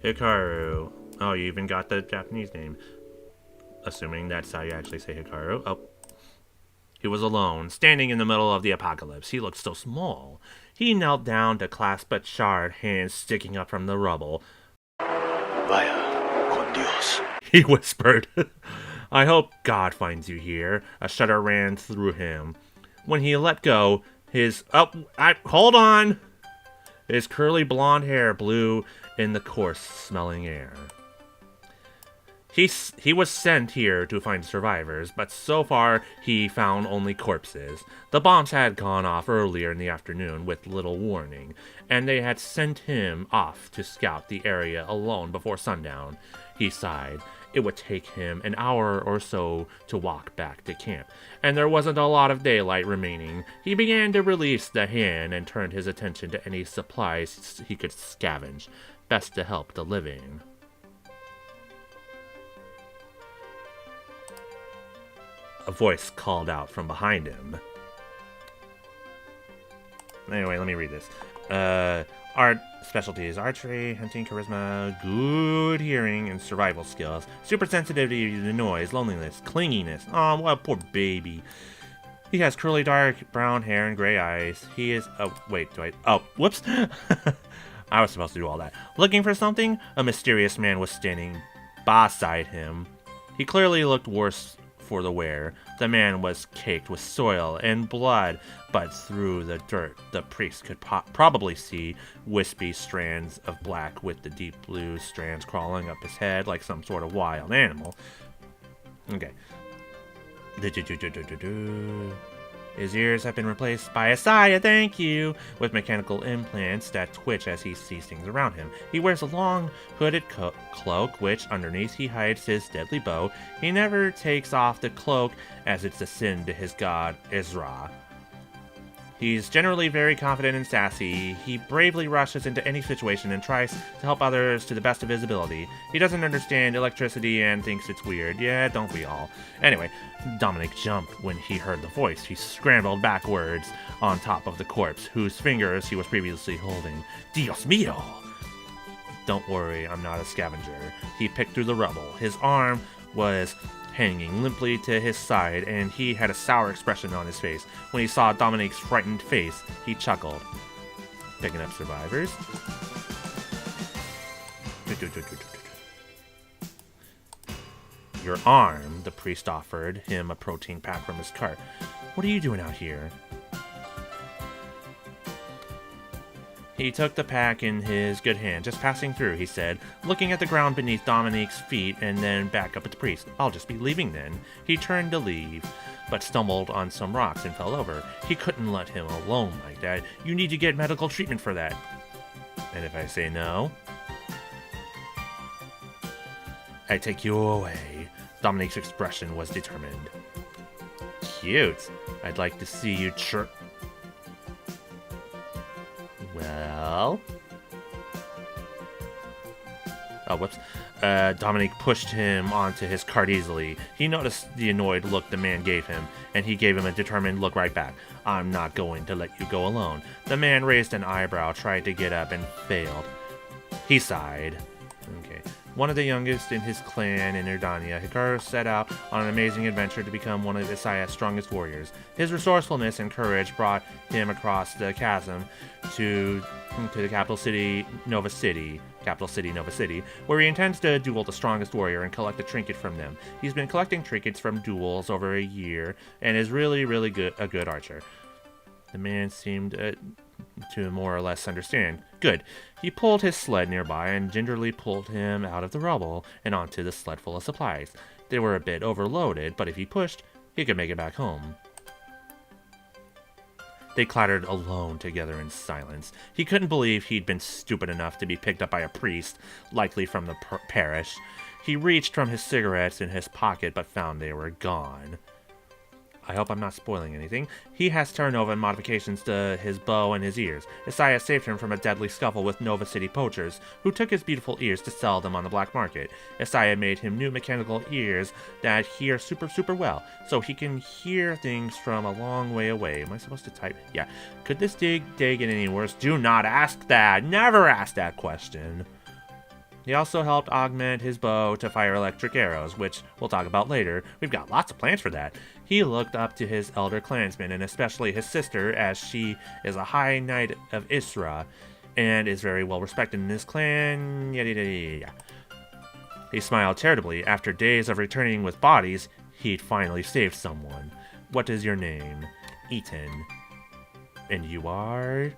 Hikaru. Oh, you even got the Japanese name. Assuming that's how you actually say Hikaru. Oh. He was alone, standing in the middle of the apocalypse. He looked so small. He knelt down to clasp a charred hand sticking up from the rubble. Vaya con Dios. He whispered. I hope God finds you here. A shudder ran through him. When he let go, hold on! His curly blonde hair blew in the coarse-smelling air. He was sent here to find survivors, but so far he found only corpses. The bombs had gone off earlier in the afternoon with little warning, and they had sent him off to scout the area alone before sundown. He sighed. It would take him an hour or so to walk back to camp, and there wasn't a lot of daylight remaining. He began to release the hand and turned his attention to any supplies he could scavenge. Best to help the living. A voice called out from behind him. Anyway, let me read this. Art specialties: archery, hunting, charisma, good hearing, and survival skills. Super sensitivity to noise, loneliness, clinginess. Oh, what a poor baby. He has curly dark brown hair and gray eyes. He is... Oh, wait, whoops. I was supposed to do all that. Looking for something? A mysterious man was standing beside him. He clearly looked worse for the wear. The man was caked with soil and blood, but through the dirt, the priest could probably see wispy strands of black with the deep blue strands crawling up his head like some sort of wild animal. Okay. His ears have been replaced by a saya, thank you, with mechanical implants that twitch as he sees things around him. He wears a long, hooded cloak, which underneath he hides his deadly bow. He never takes off the cloak, as it's a sin to his god, Ezra. He's generally very confident and sassy. He bravely rushes into any situation and tries to help others to the best of his ability. He doesn't understand electricity and thinks it's weird. Yeah, don't we all? Anyway, Dominic jumped when he heard the voice. He scrambled backwards on top of the corpse, whose fingers he was previously holding. Dios mío! Don't worry, I'm not a scavenger. He picked through the rubble. His arm was hanging limply to his side, and he had a sour expression on his face. When he saw Dominic's frightened face, he chuckled. Picking up survivors. Your arm, the priest offered him a protein pack from his cart. What are you doing out here? He took the pack in his good hand. Just passing through, he said, looking at the ground beneath Dominique's feet and then back up at the priest. I'll just be leaving then. He turned to leave, but stumbled on some rocks and fell over. He couldn't let him alone like that. You need to get medical treatment for that. And if I say no, I take you away. Dominique's expression was determined. Cute. I'd like to see you Well... Oh, whoops. Dominic pushed him onto his cart easily. He noticed the annoyed look the man gave him, and he gave him a determined look right back. I'm not going to let you go alone. The man raised an eyebrow, tried to get up, and failed. He sighed. Okay. One of the youngest in his clan in Erdania, Hikaru set out on an amazing adventure to become one of Isaya's strongest warriors. His resourcefulness and courage brought him across the chasm to the capital city, Nova City, where he intends to duel the strongest warrior and collect a trinket from them. He's been collecting trinkets from duels over a year and is really good, a good archer. The man seemed to more or less understand. Good. He pulled his sled nearby and gingerly pulled him out of the rubble and onto the sled full of supplies. They were a bit overloaded, but if he pushed, he could make it back home. They clattered alone together in silence. He couldn't believe he'd been stupid enough to be picked up by a priest, likely from the parish. He reached from his cigarettes in his pocket, but found they were gone. I hope I'm not spoiling anything. He has Terranova modifications to his bow and his ears. Isaiah saved him from a deadly scuffle with Nova City poachers, who took his beautiful ears to sell them on the black market. Isaiah made him new mechanical ears that hear super well, so he can hear things from a long way away. Am I supposed to type? Yeah. Could this day get any worse? Do not ask that. Never ask that question. He also helped augment his bow to fire electric arrows, which we'll talk about later. We've got lots of plans for that. He looked up to his elder clansmen, and especially his sister, as she is a high knight of Isra, and is very well respected in his clan. Yada yada yada. He smiled charitably. After days of returning with bodies, he'd finally saved someone. What is your name? Ethan. And you are?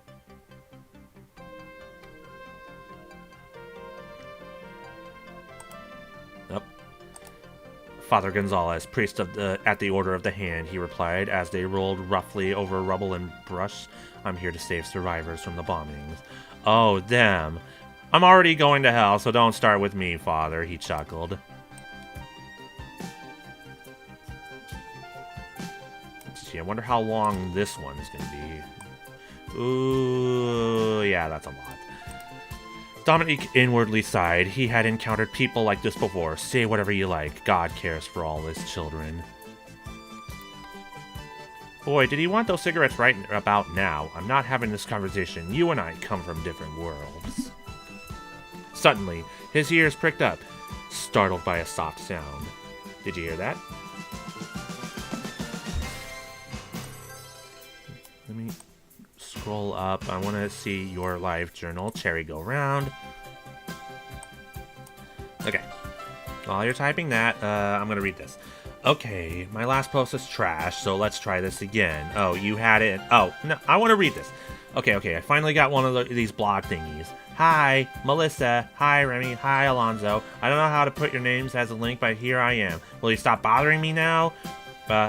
Father Gonzalez, priest of at the Order of the Hand, he replied as they rolled roughly over rubble and brush. I'm here to save survivors from the bombings. Oh, them. I'm already going to hell, so don't start with me, Father, he chuckled. Let's see, I wonder how long this one is going to be. Ooh, yeah, that's a lot. Dominique inwardly sighed. He had encountered people like this before. Say whatever you like. God cares for all his children. Boy, did he want those cigarettes right about now. I'm not having this conversation. You and I come from different worlds. Suddenly, his ears pricked up, startled by a soft sound. Did you hear that? Let me scroll up. I want to see your LiveJournal. Cherry go round. Okay. While you're typing that, I'm going to read this. Okay, my last post is trash, so let's try this again. Oh, you had it. Oh, no, I want to read this. Okay, I finally got one of these blog thingies. Hi, Melissa. Hi, Remy. Hi, Alonzo. I don't know how to put your names as a link, but here I am. Will you stop bothering me now?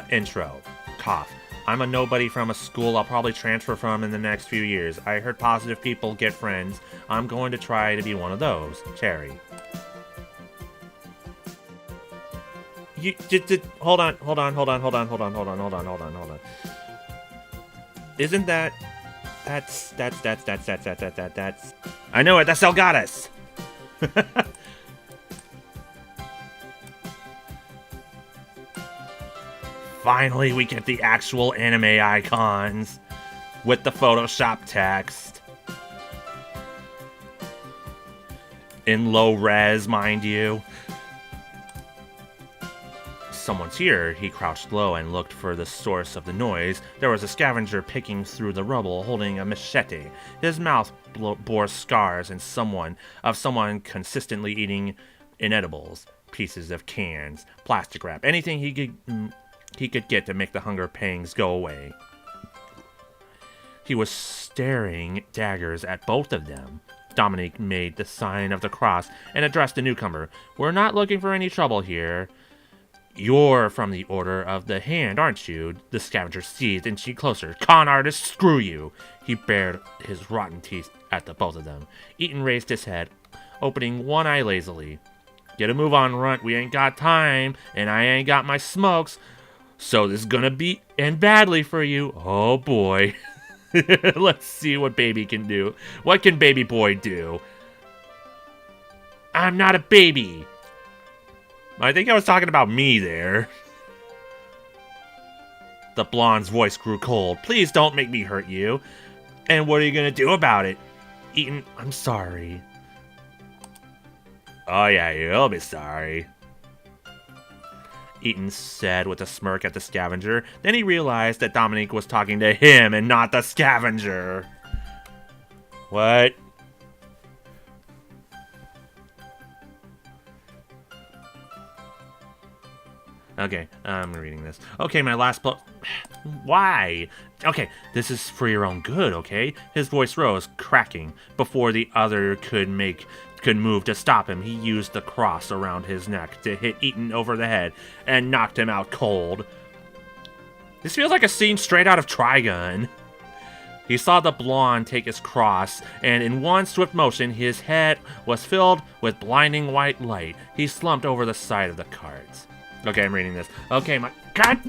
Intro. Cough. I'm a nobody from a school I'll probably transfer from in the next few years. I heard positive people get friends. I'm going to try to be one of those. Cherry. You hold on. Isn't that's I know it, that's Elgatus. Finally, we get the actual anime icons with the Photoshop text. In low res, mind you. Someone's here. He crouched low and looked for the source of the noise. There was a scavenger picking through the rubble, holding a machete. His mouth bore scars and someone consistently eating inedibles, pieces of cans, plastic wrap, anything he could get to make the hunger pangs go away. He was staring daggers at both of them. Dominique made the sign of the cross and addressed the newcomer. We're not looking for any trouble here. You're from the Order of the Hand, aren't you? The scavenger seized and she closer. Con artist, screw you! He bared his rotten teeth at the both of them. Eaton raised his head, opening one eye lazily. Get a move on, Runt. We ain't got time, and I ain't got my smokes. So this is gonna be end badly for you. Oh boy. Let's see what baby can do. What can baby boy do? I'm not a baby. I think I was talking about me there. The blonde's voice grew cold. Please don't make me hurt you. And what are you gonna do about it? Eaton, I'm sorry. Oh yeah, you'll be sorry. Eaton said with a smirk at the scavenger. Then he realized that Dominique was talking to him and not the scavenger. What? Okay, I'm reading this. Okay, my last Why? Okay, this is for your own good, okay? His voice rose, cracking. Before the other could move to stop him, he used the cross around his neck to hit Eaton over the head and knocked him out cold. This feels like a scene straight out of Trigun. He saw the blonde take his cross, and in one swift motion, his head was filled with blinding white light. He slumped over the side of the cart. Okay, I'm reading this. Okay, God!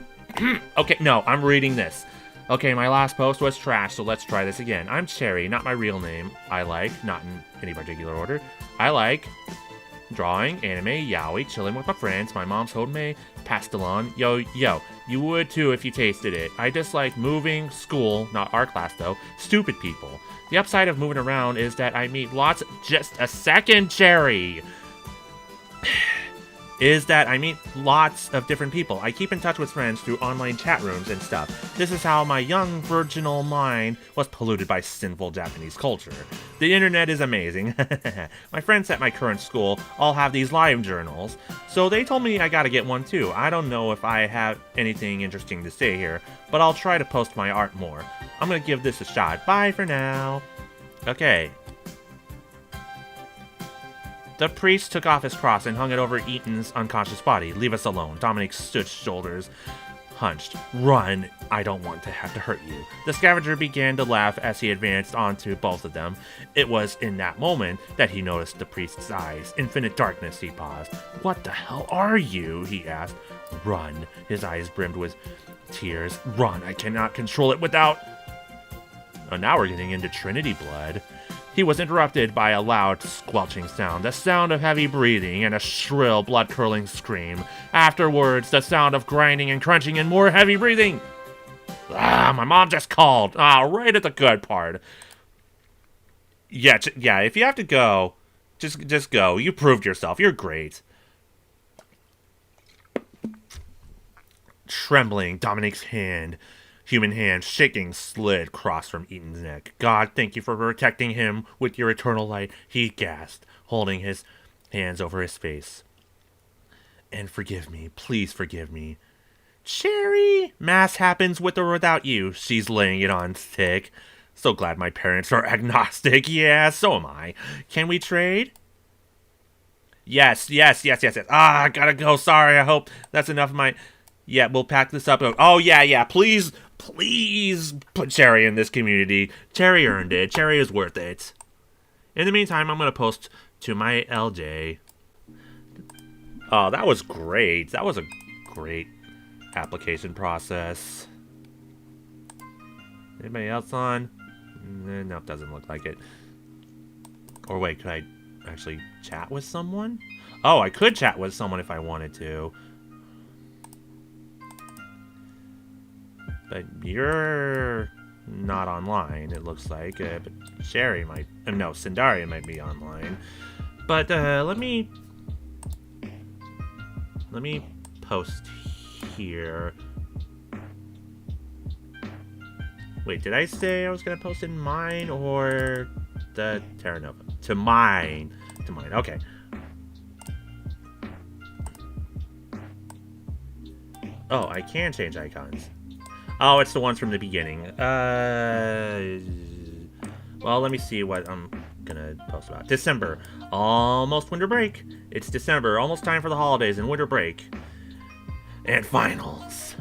Okay, no, I'm reading this. Okay, my last post was trash, so let's try this again. I'm Cherry, not my real name. I like, not in any particular order, I like drawing, anime, yaoi, chilling with my friends, my mom's homemade pastelon. Yo, you would too if you tasted it. I dislike moving, school, not our class though, stupid people. The upside of moving around is that I meet just a second, Cherry! Is that I meet lots of different people. I keep in touch with friends through online chat rooms and stuff. This is how my young virginal mind was polluted by sinful Japanese culture. The internet is amazing. My friends at my current school all have these LiveJournals, so they told me I gotta get one too. I don't know if I have anything interesting to say here, but I'll try to post my art more. I'm gonna give this a shot. Bye for now. Okay. The priest took off his cross and hung it over Eaton's unconscious body. Leave us alone. Dominic stood shoulders hunched. Run! I don't want to have to hurt you. The scavenger began to laugh as he advanced onto both of them. It was in that moment that he noticed the priest's eyes. Infinite darkness, he paused. What the hell are you? He asked. Run. His eyes brimmed with tears. Run. I cannot control it without... Oh, now we're getting into Trinity blood. He was interrupted by a loud, squelching sound, the sound of heavy breathing, and a shrill, blood-curdling scream. Afterwards, the sound of grinding and crunching and more heavy breathing. Ah, my mom just called. Ah, right at the good part. Yeah, if you have to go, just go. You proved yourself. You're great. Trembling, Dominic's human hand, shaking, slid across from Eaton's neck. God, thank you for protecting him with your eternal light, he gasped, holding his hands over his face. And forgive me, please forgive me. Cherry, mass happens with or without you. She's laying it on thick. So glad my parents are agnostic. Yeah, so am I. Can we trade? Yes. Ah, I gotta go. Sorry, I hope that's enough of my... Yeah, we'll pack this up. Oh, yeah, please put Cherry in this community. Cherry earned it. Cherry is worth it. In the meantime, I'm going to post to my LJ. Oh, that was great. That was a great application process. Anybody else on? No, it doesn't look like it. Or wait, could I actually chat with someone? Oh, I could chat with someone if I wanted to. But you're not online, it looks like. But Cherry might... no, Cindaria might be online. But let me post here. Wait, did I say I was going to post in mine or the Terranova? To mine. Okay. Oh, I can change icons. Oh, it's the ones from the beginning. Well, let me see what I'm gonna post about. December. Almost winter break. It's December. Almost time for the holidays and winter break. And finals.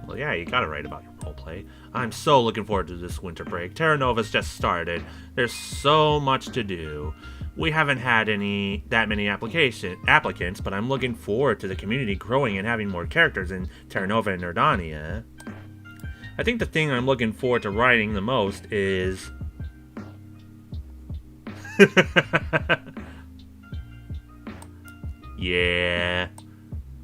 Well, yeah, you gotta write about your roleplay. I'm so looking forward to this winter break. Terranova's just started. There's so much to do. We haven't had that many applicants, but I'm looking forward to the community growing and having more characters in Terranova and Nerdania. I think the thing I'm looking forward to writing the most is... Yeah.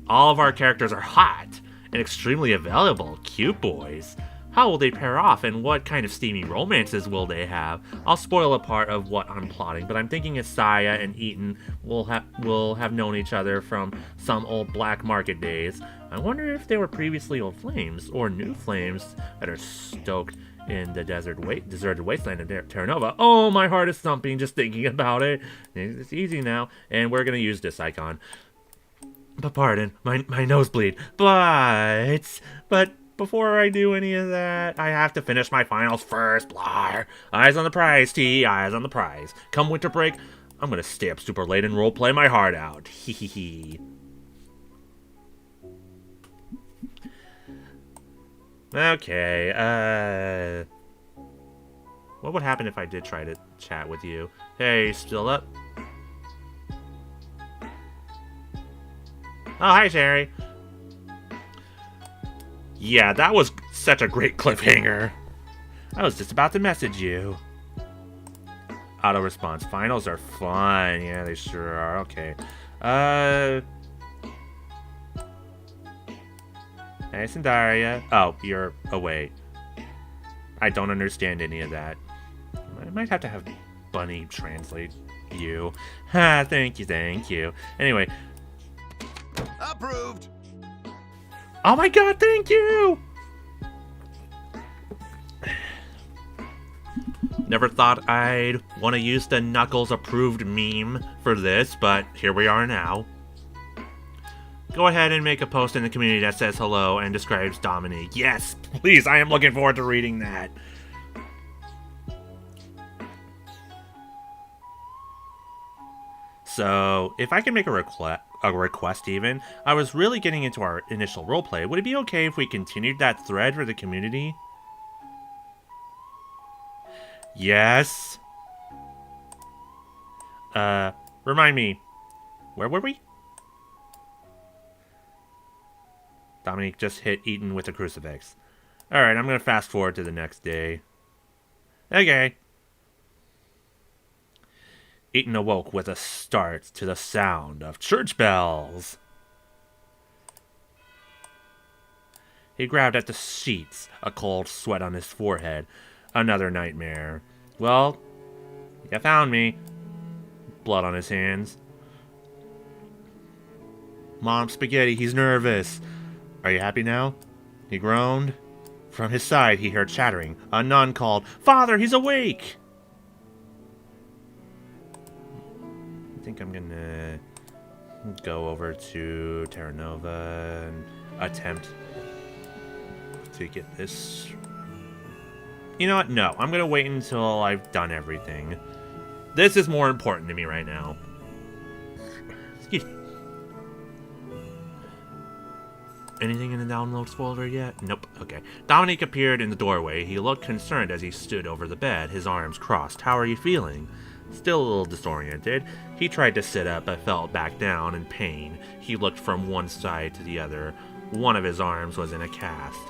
All of our characters are hot and extremely available. Cute boys. How will they pair off, and what kind of steamy romances will they have? I'll spoil a part of what I'm plotting, but I'm thinking Isaiah and Eaton will have known each other from some old black market days. I wonder if they were previously old flames, or new flames that are stoked in the deserted wasteland of Terranova. Oh, my heart is thumping just thinking about it. It's easy now, and we're gonna use this icon. But pardon, my nosebleed. But before I do any of that, I have to finish my finals first. Blah. Eyes on the prize, T. Eyes on the prize. Come winter break, I'm gonna stay up super late and roleplay my heart out. Hee hee hee. Okay, what would happen if I did try to chat with you? Hey, still up? Oh, hi, Sherry. Yeah, that was such a great cliffhanger. I was just about to message you. Auto response. Finals are fun. Yeah, they sure are. Okay. Hey, Sandaria. Oh, you're away. I don't understand any of that. I might have to have Bunny translate you. Ha, thank you. Anyway. Approved. Oh my god, thank you! Never thought I'd want to use the Knuckles approved meme for this, but here we are now. Go ahead and make a post in the community that says hello and describes Dominique. Yes, please, I am looking forward to reading that. So, if I can make a request even, I was really getting into our initial roleplay. Would it be okay if we continued that thread for the community? Yes. Remind me, where were we? Dominique just hit Eaton with a crucifix. Alright, I'm gonna fast forward to the next day. Okay. Eaton awoke with a start to the sound of church bells. He grabbed at the sheets, a cold sweat on his forehead. Another nightmare. Well, you found me. Blood on his hands. Mom, Spaghetti, he's nervous. Are you happy now? He groaned. From his side, he heard chattering. A nun called, Father, he's awake! I think I'm gonna go over to Terranova and attempt to get this. You know what? No, I'm gonna wait until I've done everything. This is more important to me right now. Excuse me. Anything in the downloads folder yet? Nope. Okay. Dominique appeared in the doorway. He looked concerned as he stood over the bed, his arms crossed. How are you feeling? Still a little disoriented. He tried to sit up but fell back down in pain. He looked from one side to the other. One of his arms was in a cast.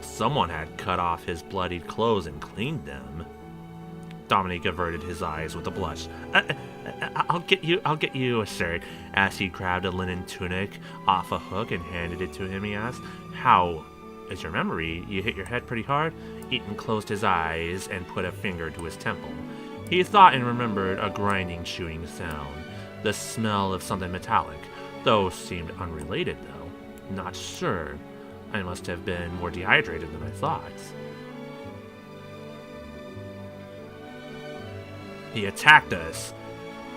Someone had cut off his bloodied clothes and cleaned them. Dominique averted his eyes with a blush. I'll get you a shirt. As he grabbed a linen tunic off a hook and handed it to him, he asked, How is your memory? You hit your head pretty hard? Eaton closed his eyes and put a finger to his temple. He thought and remembered a grinding, chewing sound. The smell of something metallic. Those seemed unrelated, though. Not sure. I must have been more dehydrated than I thought. He attacked us.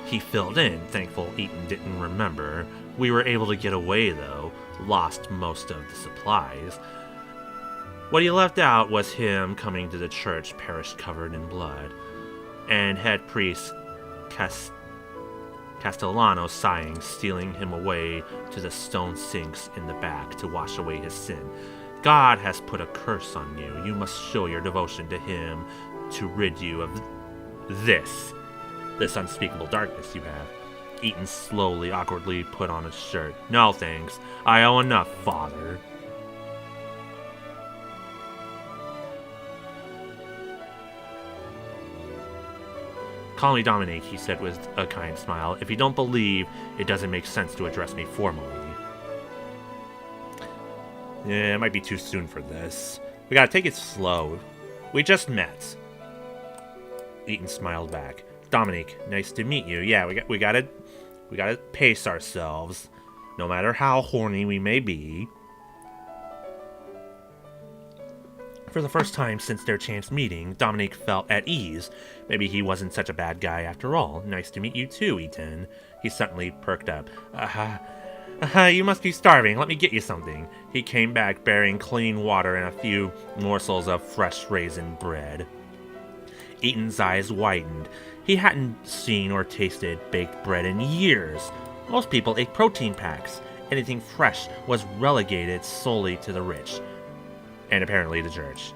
He filled in, thankful Eaton didn't remember. We were able to get away, though. Lost most of the supplies. What he left out was him coming to the church, parish covered in blood, and head priest Castellano sighing, stealing him away to the stone sinks in the back to wash away his sin. God has put a curse on you. You must show your devotion to him to rid you of this unspeakable darkness you have. Eaton slowly, awkwardly put on his shirt. No thanks. I owe enough, Father. Call me Dominique, he said with a kind smile. If you don't believe, it doesn't make sense to address me formally. Yeah, it might be too soon for this. We gotta take it slow. We just met. Eaton smiled back. Dominique, nice to meet you. Yeah, we gotta pace ourselves, no matter how horny we may be. For the first time since their chance meeting, Dominique felt at ease. Maybe he wasn't such a bad guy after all. Nice to meet you too, Ethan. He suddenly perked up. You must be starving. Let me get you something. He came back bearing clean water and a few morsels of fresh raisin bread. Ethan's eyes widened. He hadn't seen or tasted baked bread in years. Most people ate protein packs. Anything fresh was relegated solely to the rich. And apparently the church.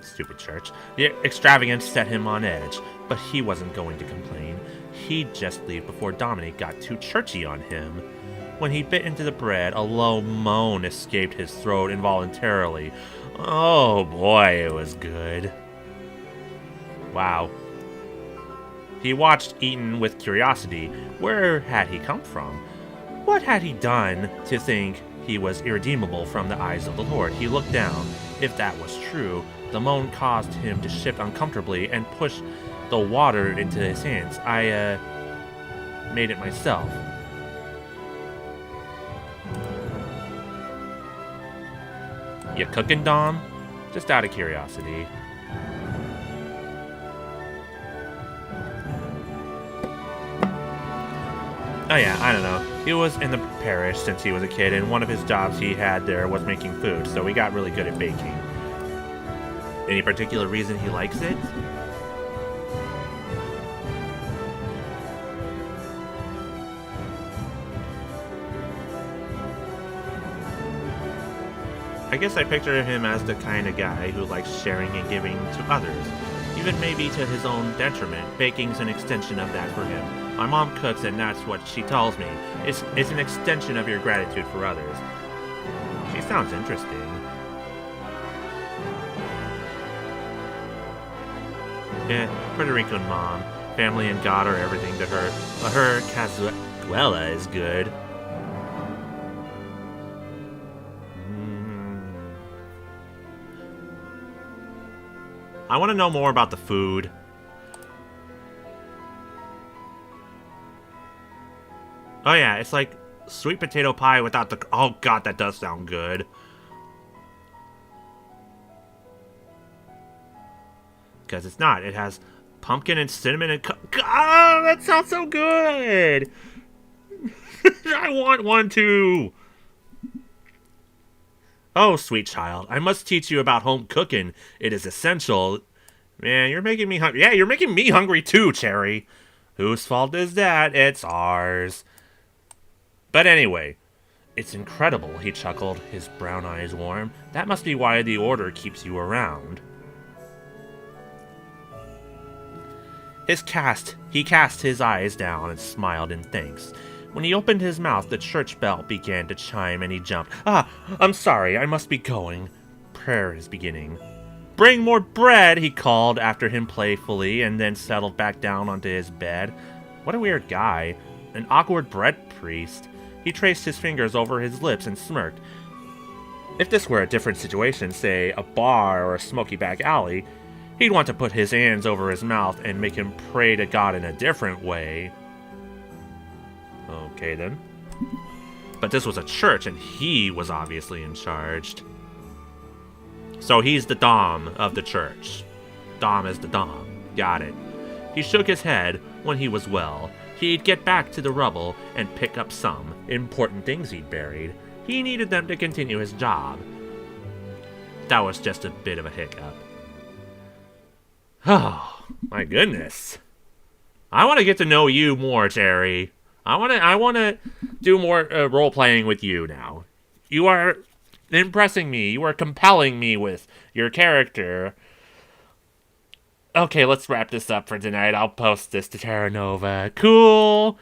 Stupid church. The extravagance set him on edge, but he wasn't going to complain. He'd just leave before Dominique got too churchy on him. When he bit into the bread, a low moan escaped his throat involuntarily. Oh boy, it was good. Wow. He watched Ethan with curiosity. Where had he come from? What had he done to think he was irredeemable from the eyes of the Lord? He looked down. If that was true, the moan caused him to shift uncomfortably and push the water into his hands. I made it myself. You cooking, Dom? Just out of curiosity. Oh yeah, I don't know. He was in the parish since he was a kid, and one of his jobs he had there was making food, so he got really good at baking. Any particular reason he likes it? I guess I picture him as the kind of guy who likes sharing and giving to others, even maybe to his own detriment. Baking's an extension of that for him. My mom cooks and that's what she tells me. It's an extension of your gratitude for others. She sounds interesting. Puerto Rican mom. Family and God are everything to her. But her cazuela is good. I want to know more about the food. Oh yeah, it's like sweet potato pie without the... Oh god, that does sound good. Because it's not. It has pumpkin and cinnamon and... Oh, that sounds so good! I want one too! Oh, sweet child, I must teach you about home cooking. It is essential. Man, you're making me hungry. Yeah, you're making me hungry too, Cherry. Whose fault is that? It's ours. But anyway, it's incredible, he chuckled, his brown eyes warm. That must be why the order keeps you around. He cast his eyes down and smiled in thanks. When he opened his mouth, the church bell began to chime and he jumped. I'm sorry, I must be going. Prayer is beginning. Bring more bread, he called after him playfully, and then settled back down onto his bed. What a weird guy. An awkward bread priest. He traced his fingers over his lips and smirked. If this were a different situation, say a bar or a smoky back alley, he'd want to put his hands over his mouth and make him pray to God in a different way. Okay then. But this was a church and he was obviously in charge. So he's the Dom of the church. Dom is the Dom. Got it. He shook his head when he was well. He'd get back to the rubble and pick up some important things he'd buried. He needed them to continue his job. That was just a bit of a hiccup. Oh, my goodness. I want to get to know you more, Terry. I want to do more role-playing with you now. You are impressing me. You are compelling me with your character. Okay, let's wrap this up for tonight. I'll post this to Terranova. Cool.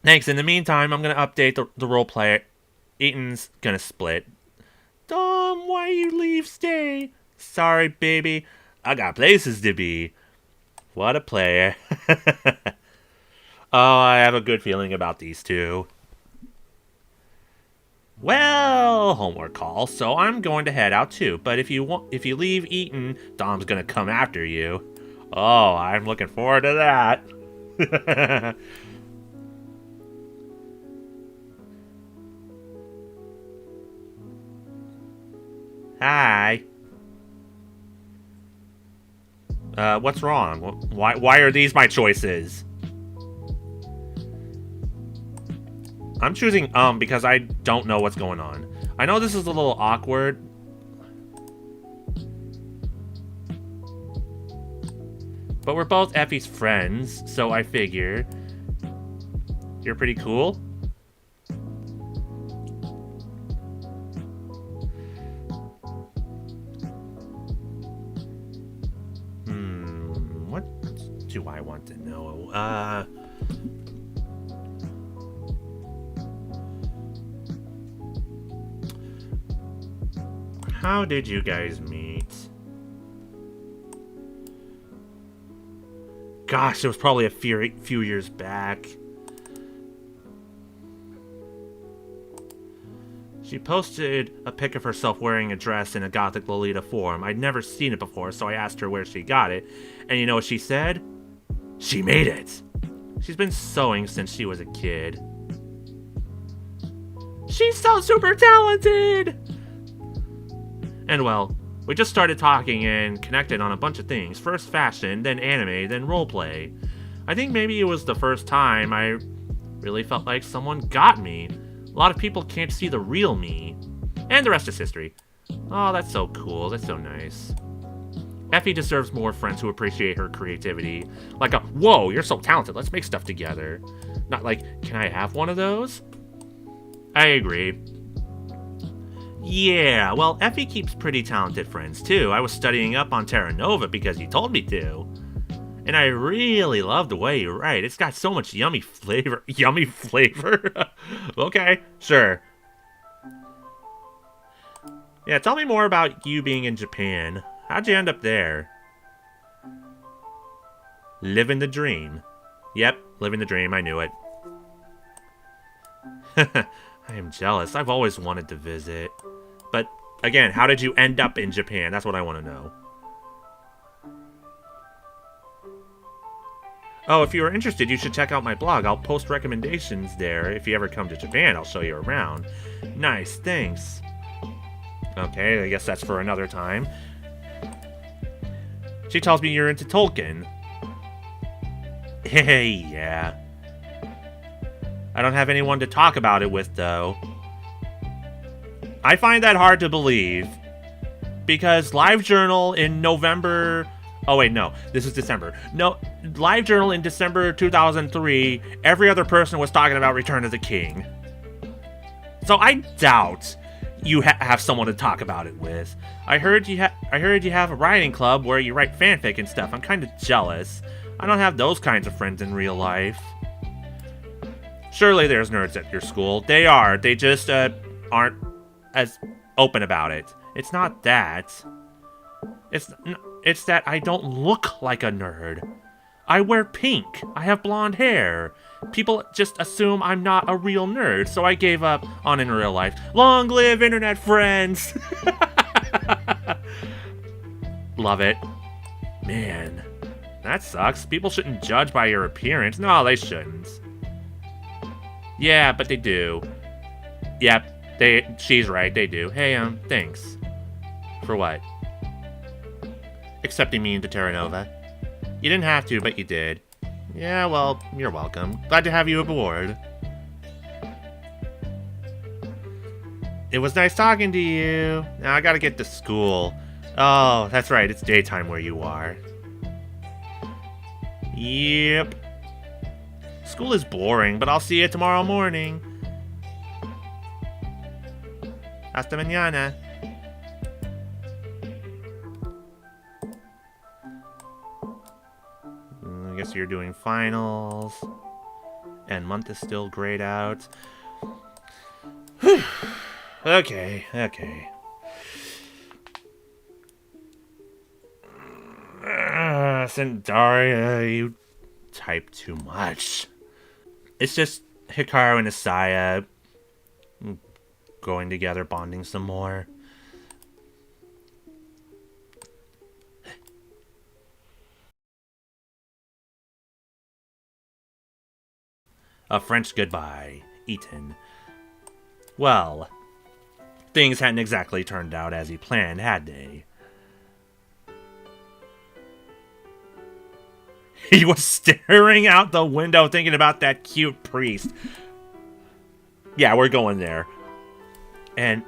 Thanks. In the meantime, I'm going to update the roleplay. Ethan's going to split. Dom, why you leave? Stay. Sorry, baby. I got places to be. What a player. Oh, I have a good feeling about these two. Well, homework call, so I'm going to head out too. But if you leave Ethan, Dom's gonna come after you. Oh, I'm looking forward to that. Hi. What's wrong? Why are these my choices? I'm choosing because I don't know what's going on. I know this is a little awkward. But we're both Effie's friends, so I figure you're pretty cool. What do I want to know? How did you guys meet? Gosh, it was probably a few years back. She posted a pic of herself wearing a dress in a gothic Lolita form. I'd never seen it before, so I asked her where she got it. And you know what she said? She made it! She's been sewing since she was a kid. She's so super talented! And well, we just started talking and connected on a bunch of things. First fashion, then anime, then roleplay. I think maybe it was the first time I really felt like someone got me. A lot of people can't see the real me. And the rest is history. Oh, that's so cool. That's so nice. Effie deserves more friends who appreciate her creativity. Like a, whoa, you're so talented, let's make stuff together. Not like, can I have one of those? I agree. Yeah, well, Effie keeps pretty talented friends, too. I was studying up on Terranova because you told me to. And I really love the way you write. It's got so much yummy flavor. Yummy flavor? Okay, sure. Yeah, tell me more about you being in Japan. How'd you end up there? Living the dream. Yep, living the dream, I knew it. I am jealous. I've always wanted to visit. But, again, how did you end up in Japan? That's what I want to know. Oh, if you are interested, you should check out my blog. I'll post recommendations there. If you ever come to Japan, I'll show you around. Nice, thanks. Okay, I guess that's for another time. She tells me you're into Tolkien. Hey, yeah. I don't have anyone to talk about it with, though. I find that hard to believe. Because LiveJournal in November... Oh, wait, no. This is December. No, LiveJournal in December 2003, every other person was talking about Return of the King. So I doubt you have someone to talk about it with. I heard you have a writing club where you write fanfic and stuff. I'm kind of jealous. I don't have those kinds of friends in real life. Surely there's nerds at your school. They are. They just aren't as open about it. It's not that. It's that I don't look like a nerd. I wear pink. I have blonde hair. People just assume I'm not a real nerd, so I gave up on in real life. Long live internet friends! Love it. Man, that sucks. People shouldn't judge by your appearance. No, they shouldn't. Yeah, but they do. Yep, she's right, they do. Hey, thanks. For what? Accepting me into Terranova. You didn't have to, but you did. Yeah, well, you're welcome. Glad to have you aboard. It was nice talking to you. Now I gotta get to school. Oh, that's right, it's daytime where you are. Yep. School is boring, but I'll see you tomorrow morning. Hasta mañana. I guess you're doing finals. And month is still grayed out. Okay. Sandaria, you type too much. It's just Hikaru and Isaiah going together, bonding some more. A French goodbye, Ethan. Well, things hadn't exactly turned out as he planned, had they? He was staring out the window thinking about that cute priest. Yeah, we're going there. And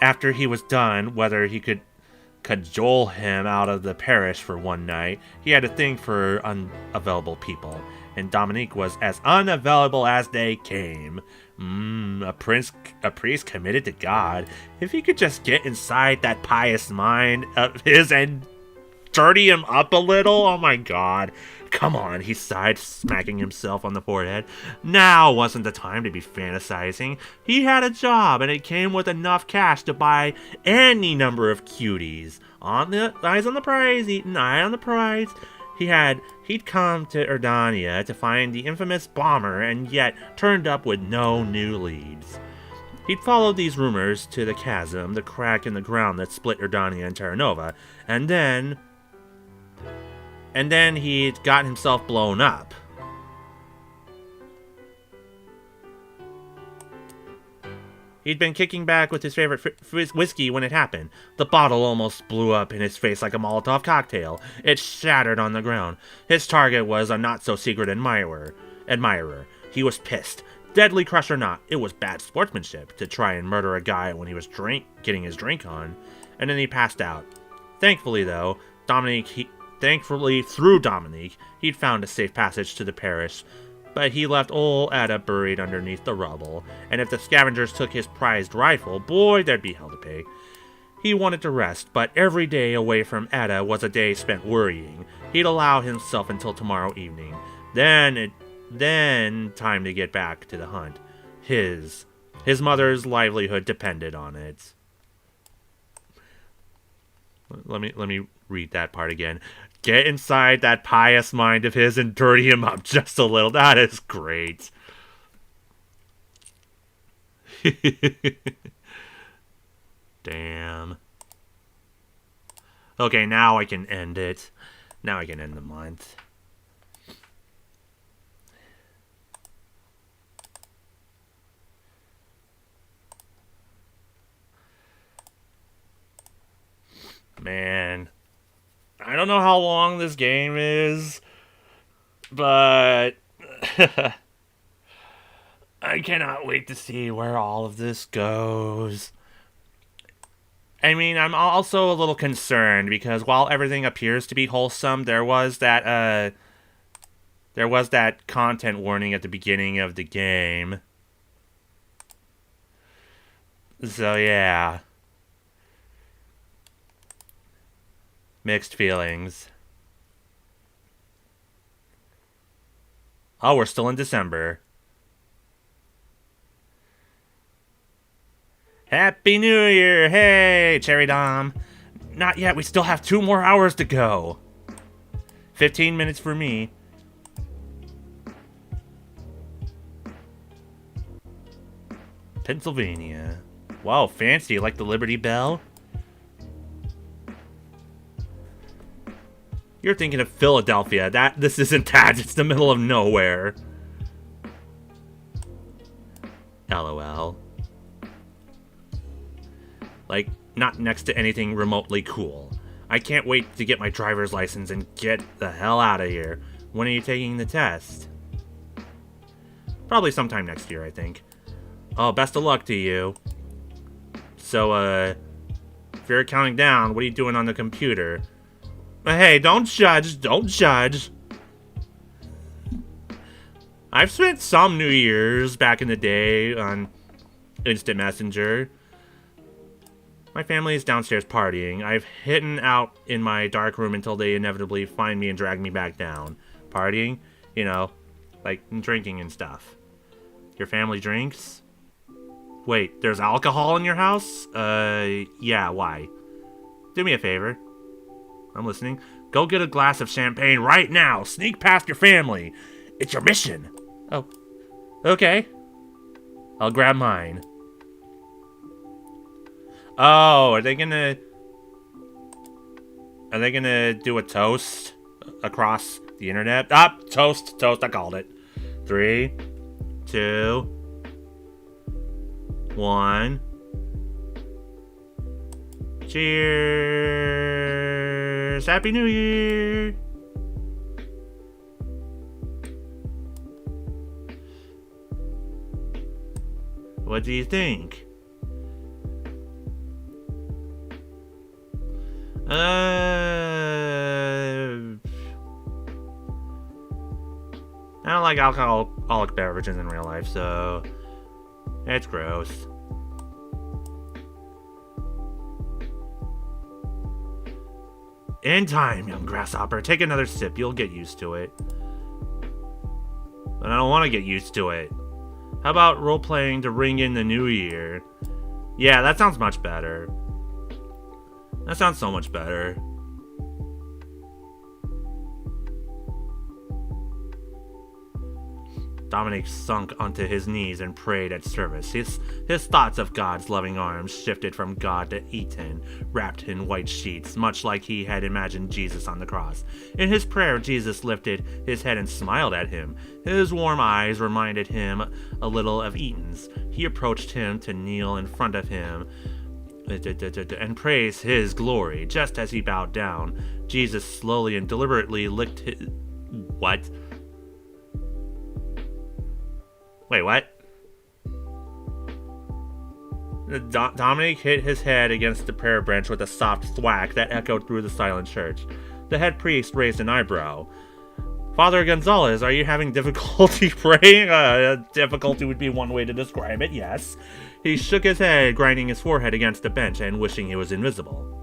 after he was done, whether he could cajole him out of the parish for one night, he had a thing for unavailable people. And Dominique was as unavailable as they came. A priest committed to God. If he could just get inside that pious mind of his and dirty him up a little, oh my god. Come on, he sighed, smacking himself on the forehead. Now wasn't the time to be fantasizing. He had a job, and it came with enough cash to buy any number of cuties. Eyes on the prize, eating eye on the prize. He'd come to Erdania to find the infamous bomber, and yet turned up with no new leads. He'd followed these rumors to the chasm, the crack in the ground that split Erdania and Terranova, and then he'd gotten himself blown up. He'd been kicking back with his favorite whiskey when it happened. The bottle almost blew up in his face like a Molotov cocktail. It shattered on the ground. His target was a not-so-secret admirer. He was pissed. Deadly crush or not, it was bad sportsmanship to try and murder a guy when he was getting his drink on. And then he passed out. Thankfully, though, through Dominique, he'd found a safe passage to the parish, but he left old Ada buried underneath the rubble, and if the scavengers took his prized rifle, boy, there'd be hell to pay. He wanted to rest, but every day away from Ada was a day spent worrying. He'd allow himself until tomorrow evening. Then time to get back to the hunt. His mother's livelihood depended on it. Let me read that part again. Get inside that pious mind of his and dirty him up just a little. That is great. Damn. Okay, now I can end it. Now I can end the month. Man. I don't know how long this game is, but I cannot wait to see where all of this goes. I mean, I'm also a little concerned because while everything appears to be wholesome, there was that content warning at the beginning of the game. So yeah. Mixed feelings. Oh, we're still in December. Happy New Year! Hey, Cherry Dom. Not yet, we still have 2 more hours to go. 15 minutes for me. Pennsylvania. Wow, fancy, like the Liberty Bell? You're thinking of Philadelphia. This isn't that. It's the middle of nowhere. LOL. Like, not next to anything remotely cool. I can't wait to get my driver's license and get the hell out of here. When are you taking the test? Probably sometime next year, I think. Oh, best of luck to you. So, if you're counting down, what are you doing on the computer? Hey, don't judge. Don't judge. I've spent some New Year's back in the day on Instant Messenger. My family is downstairs partying. I've hidden out in my dark room until they inevitably find me and drag me back down. Partying? You know, like drinking and stuff. Your family drinks? Wait, there's alcohol in your house? Yeah, why? Do me a favor. I'm listening. Go get a glass of champagne right now. Sneak past your family. It's your mission. Oh. Okay. I'll grab mine. Oh, are they gonna do a toast across the internet? Ah, toast, I called it. 3, 2, 1. Cheers! Happy New Year! What do you think? I don't like alcoholic beverages in real life, so it's gross. In time, young grasshopper. Take another sip. You'll get used to it. But I don't want to get used to it. How about role-playing to ring in the new year? Yeah, that sounds much better. That sounds so much better. Dominic sunk onto his knees and prayed at service. His thoughts of God's loving arms shifted from God to Ethan, wrapped in white sheets, much like he had imagined Jesus on the cross. In his prayer, Jesus lifted his head and smiled at him. His warm eyes reminded him a little of Ethan's. He approached him to kneel in front of him and praise his glory. Just as he bowed down, Jesus slowly and deliberately licked his... What? Wait, what? Dominic hit his head against the prayer bench with a soft thwack that echoed through the silent church. The head priest raised an eyebrow. Father Gonzalez, are you having difficulty praying? Difficulty would be one way to describe it, yes. He shook his head, grinding his forehead against the bench and wishing he was invisible.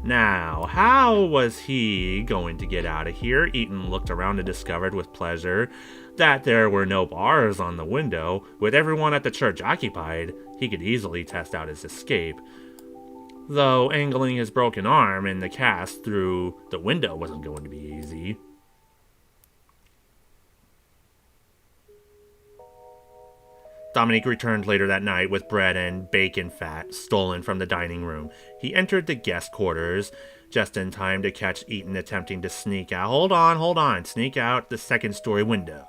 Now, how was he going to get out of here? Eaton looked around and discovered with pleasure that there were no bars on the window. With everyone at the church occupied, he could easily test out his escape. Though angling his broken arm in the cast through the window wasn't going to be easy. Dominic returned later that night with bread and bacon fat stolen from the dining room. He entered the guest quarters just in time to catch Eaton attempting to sneak out. Hold on. Sneak out the second-story window.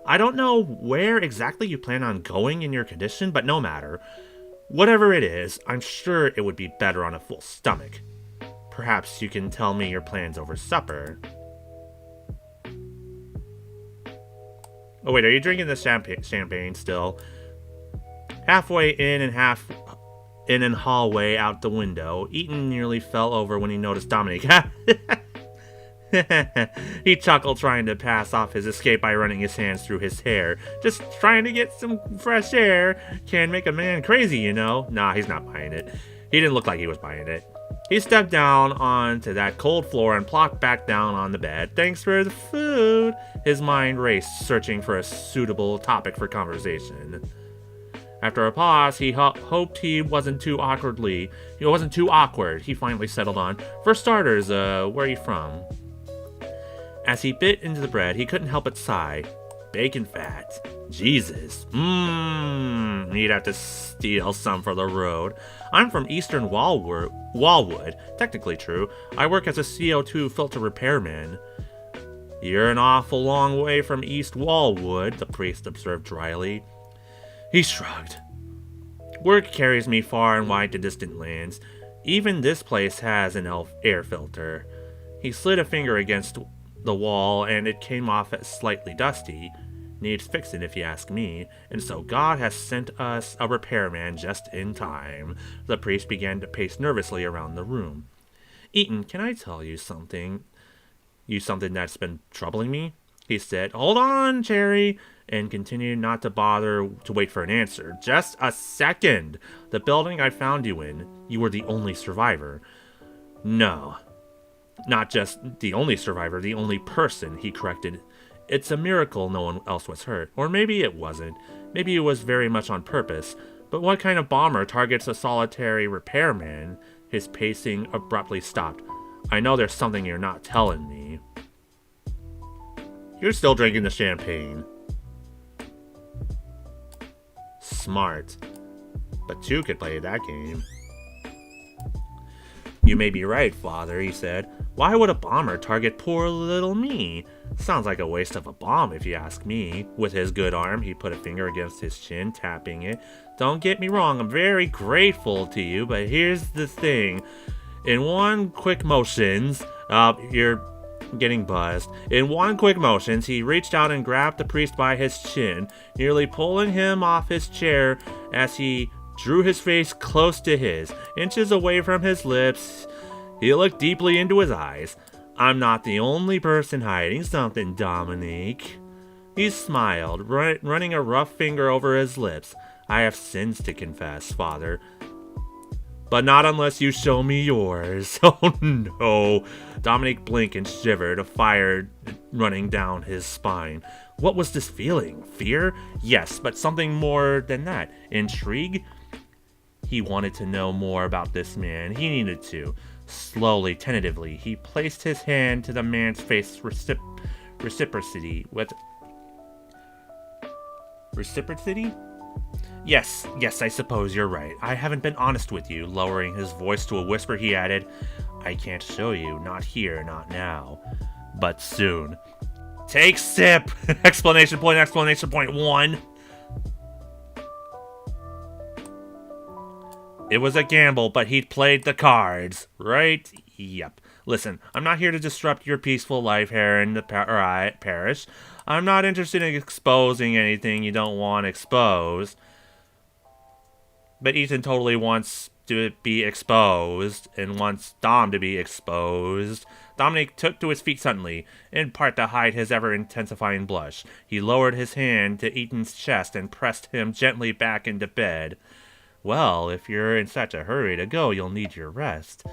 I don't know where exactly you plan on going in your condition, but no matter. Whatever it is, I'm sure it would be better on a full stomach. Perhaps you can tell me your plans over supper. Oh wait, are you drinking the champagne still? Halfway in and hallway out the window, Eaton nearly fell over when he noticed Dominic. He chuckled, trying to pass off his escape by running his hands through his hair. Just trying to get some fresh air can make a man crazy, you know? Nah, he's not buying it. He didn't look like he was buying it. He stepped down onto that cold floor and plopped back down on the bed. Thanks for the food. His mind raced, searching for a suitable topic for conversation. After a pause, he hoped he wasn't too awkward. He finally settled on, for starters, where are you from? As he bit into the bread, he couldn't help but sigh. Bacon fat. Jesus. He'd have to steal some for the road. I'm from Eastern Wallwood. Technically true. I work as a CO2 filter repairman. You're an awful long way from East Wallwood, the priest observed dryly. He shrugged. Work carries me far and wide to distant lands. Even this place has an air filter. He slid a finger against the wall and it came off as slightly dusty. Needs fixing if you ask me, and so God has sent us a repairman just in time. The priest began to pace nervously around the room. Eaton, can I tell you something? Something that's been troubling me? He said. Hold on, Cherry, and continued not to bother to wait for an answer. Just a second. The building I found you in, you were the only survivor. No. Not just the only survivor, the only person, he corrected. It's a miracle no one else was hurt. Or maybe it wasn't. Maybe it was very much on purpose. But what kind of bomber targets a solitary repairman? His pacing abruptly stopped. I know there's something you're not telling me. You're still drinking the champagne. Smart. But two could play that game. You may be right, Father, he said. Why would a bomber target poor little me? Sounds like a waste of a bomb, if you ask me. With his good arm, he put a finger against his chin, tapping it. Don't get me wrong, I'm very grateful to you, but here's the thing. In one quick motions, getting buzzed. In one quick motion, he reached out and grabbed the priest by his chin, nearly pulling him off his chair as he drew his face close to his, inches away from his lips. He looked deeply into his eyes. I'm not the only person hiding something, Dominique. He smiled, running a rough finger over his lips. I have sins to confess, Father. But not unless you show me yours. Oh no. Dominique blinked and shivered, a fire running down his spine. What was this feeling? Fear? Yes, but something more than that. Intrigue? He wanted to know more about this man. He needed to. Slowly, tentatively, he placed his hand to the man's face reciprocity. What? Reciprocity? Yes, I suppose you're right. I haven't been honest with you. Lowering his voice to a whisper, he added, I can't show you. Not here, not now. But soon. Take sip! Exclamation point, 1. It was a gamble, but he'd played the cards, right? Yep. Listen, I'm not here to disrupt your peaceful life here in the parish. I'm not interested in exposing anything you don't want exposed. But Ethan totally wants to be exposed and wants Dom to be exposed. Dominic took to his feet suddenly, in part to hide his ever-intensifying blush. He lowered his hand to Ethan's chest and pressed him gently back into bed. Well, if you're in such a hurry to go, you'll need your rest.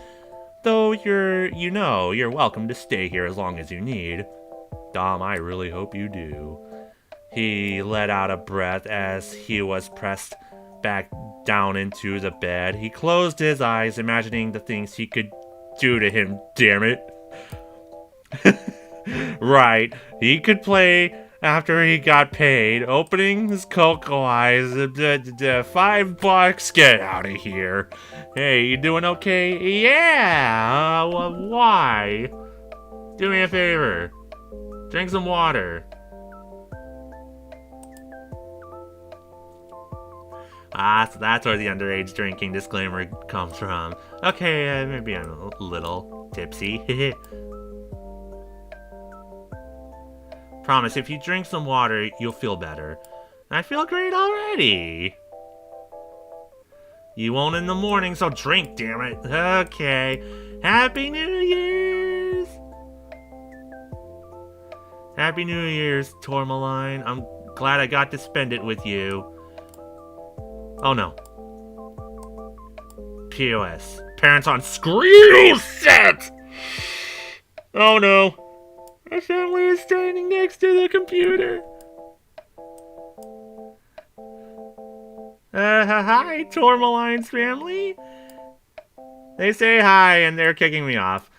Though you're welcome to stay here as long as you need. Dom, I really hope you do. He let out a breath as he was pressed back down into the bed. He closed his eyes, imagining the things he could do to him, damn it. Right, he could play after he got paid, opening his cocoa eyes. $5, get out of here. Hey, you doing okay? Yeah, why? Do me a favor. Drink some water. So that's where the underage drinking disclaimer comes from. Okay, maybe I'm a little tipsy. Promise, if you drink some water, you'll feel better. I feel great already. You won't in the morning, so drink, damn it. Okay. Happy New Year's! Happy New Year's, Tourmaline. I'm glad I got to spend it with you. Oh no. POS. Parents on screen set! Oh no. My family is standing next to the computer. Hi, Tourmaline's family. They say hi and they're kicking me off.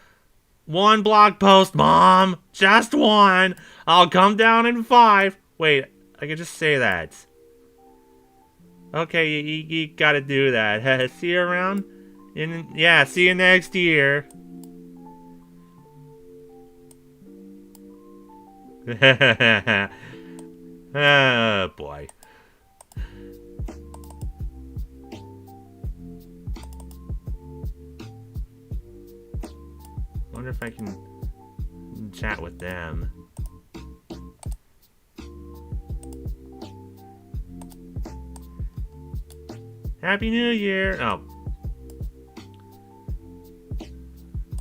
1 blog post, Mom. Just 1. I'll come down in 5. Wait, I could just say that. Okay, you gotta do that. See you around? Yeah, see you next year. Oh, boy. Wonder if I can chat with them. Happy New Year! Oh.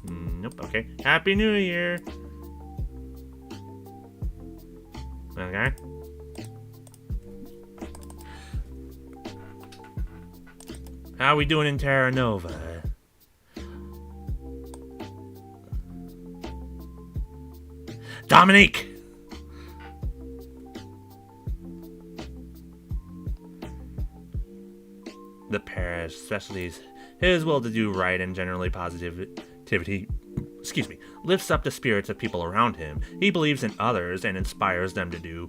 Nope, okay. Happy New Year! Okay. How we doing in Terranova? Dominique! The parish, especially his will to do right and generally positivity, lifts up the spirits of people around him. He believes in others and inspires them to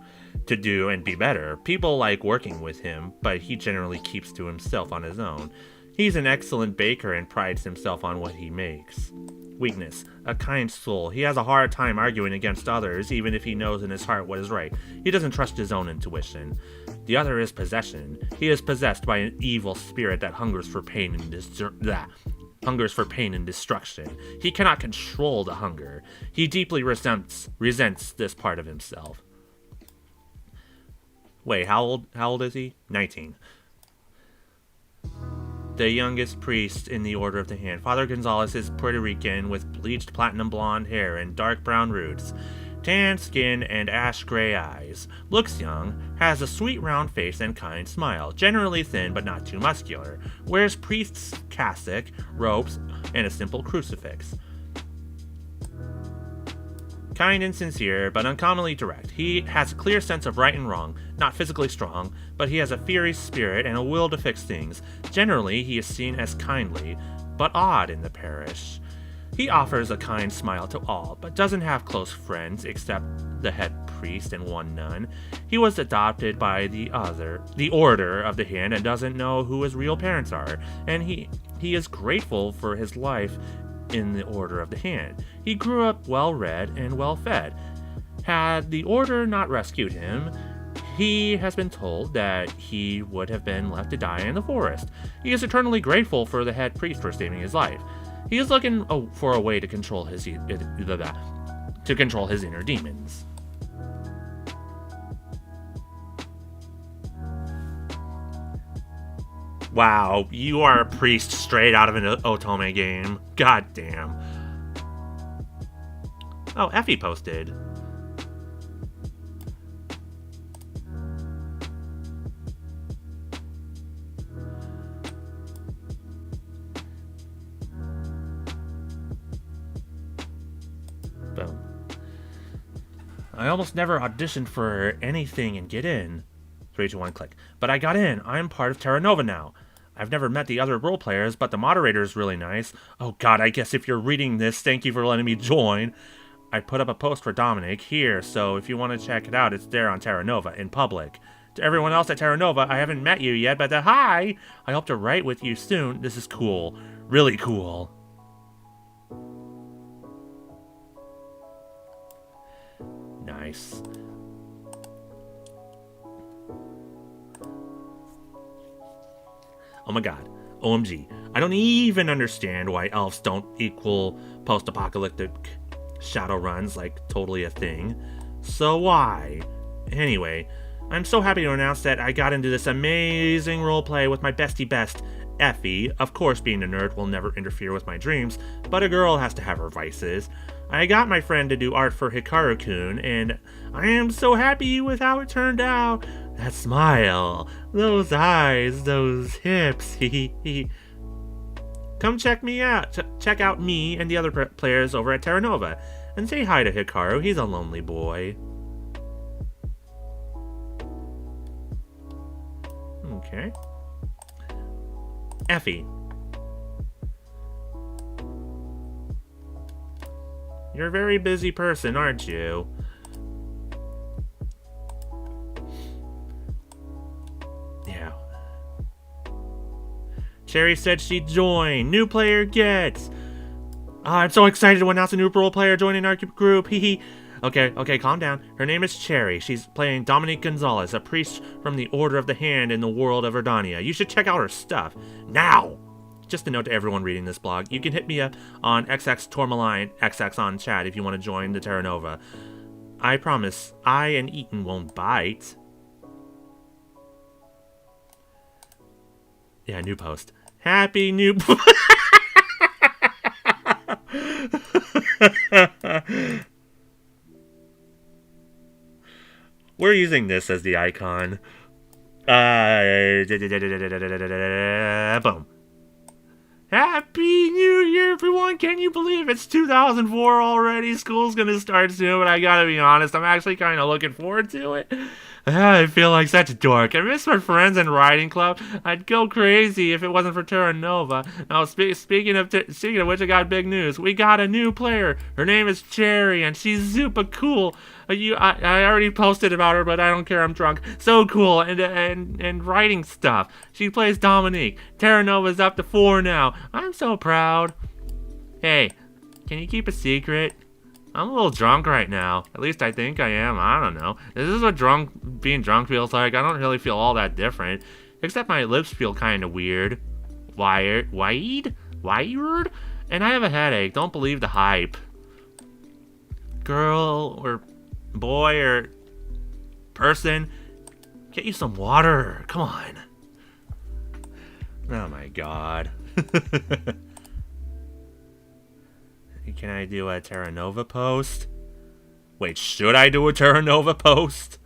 do and be better. People like working with him, but he generally keeps to himself on his own. He's an excellent baker and prides himself on what he makes. Weakness, a kind soul. He has a hard time arguing against others, even if he knows in his heart what is right. He doesn't trust his own intuition. The other is possession. He is possessed by an evil spirit that hungers for pain and hungers for pain and destruction. He cannot control the hunger. He deeply resents this part of himself. Wait, how old is he? 19. The youngest priest in the Order of the Hand. Father Gonzalez is Puerto Rican with bleached platinum blonde hair and dark brown roots. Tan skin and ash gray eyes. Looks young, has a sweet round face and kind smile. Generally thin but not too muscular. Wears priest's cassock, robes, and a simple crucifix. Kind and sincere, but uncommonly direct. He has a clear sense of right and wrong, not physically strong, but he has a fiery spirit and a will to fix things. Generally, he is seen as kindly, but odd in the parish. He offers a kind smile to all, but doesn't have close friends except the head priest and one nun. He was adopted by the Order of the Hand, and doesn't know who his real parents are, and he is grateful for his life in the Order of the Hand. He grew up well-read and well-fed. Had the Order not rescued him, he has been told that he would have been left to die in the forest. He is eternally grateful for the head priest for saving his life. He is looking for a way to control his inner demons. Wow, you are a priest straight out of an Otome game. God damn. Oh, Effie posted. Boom. I almost never auditioned for anything and get in. 3, 2, 1, click. But I got in. I'm part of Terranova now. I've never met the other role players, but the moderator is really nice. Oh god, I guess if you're reading this, thank you for letting me join. I put up a post for Dominic here, so if you want to check it out, it's there on Terranova, in public. To everyone else at Terranova, I haven't met you yet, but hi! I hope to write with you soon. This is cool. Really cool. Nice. Oh my god. OMG. I don't even understand why elves don't equal post-apocalyptic shadow runs like totally a thing. So why? Anyway, I'm so happy to announce that I got into this amazing roleplay with my bestie best, Effie. Of course, being a nerd will never interfere with my dreams, but a girl has to have her vices. I got my friend to do art for Hikaru-kun, and I am so happy with how it turned out. That smile, those eyes, those hips, hee. Come check me out. Check out me and the other players over at Terranova, and say hi to Hikaru. He's a lonely boy. Okay. Effie. You're a very busy person, aren't you? Yeah. Cherry said she'd join. New player gets. I'm so excited to announce a new role player joining our group. Hee. Okay, calm down. Her name is Cherry. She's playing Dominic Gonzalez, a priest from the Order of the Hand in the world of Verdania. You should check out her stuff. Now! Just a note to everyone reading this blog, you can hit me up on XX Tourmaline XX on chat if you want to join the Terranova. I promise, I and Eaton won't bite. Yeah, new post. Happy new We're using this as the icon. Boom. Happy New Year, everyone! Can you believe it's 2004 already? School's gonna start soon, but I gotta be honest, I'm actually kind of looking forward to it. I feel like such a dork. I miss my friends in riding club. I'd go crazy if it wasn't for Terranova. Now, speaking of which, I got big news. We got a new player. Her name is Cherry, and she's super cool. I already posted about her, but I don't care. I'm drunk. So cool, and writing stuff. She plays Dominique. Terranova's up to 4 now. I'm so proud. Hey, can you keep a secret? I'm a little drunk right now. At least I think I am. I don't know. This is what being drunk feels like. I don't really feel all that different. Except my lips feel kind of weird. Wide? Wired? And I have a headache. Don't believe the hype. Girl or boy or person, get you some water. Come on. Oh my god. Can I do a Terranova post? Wait, should I do a Terranova post?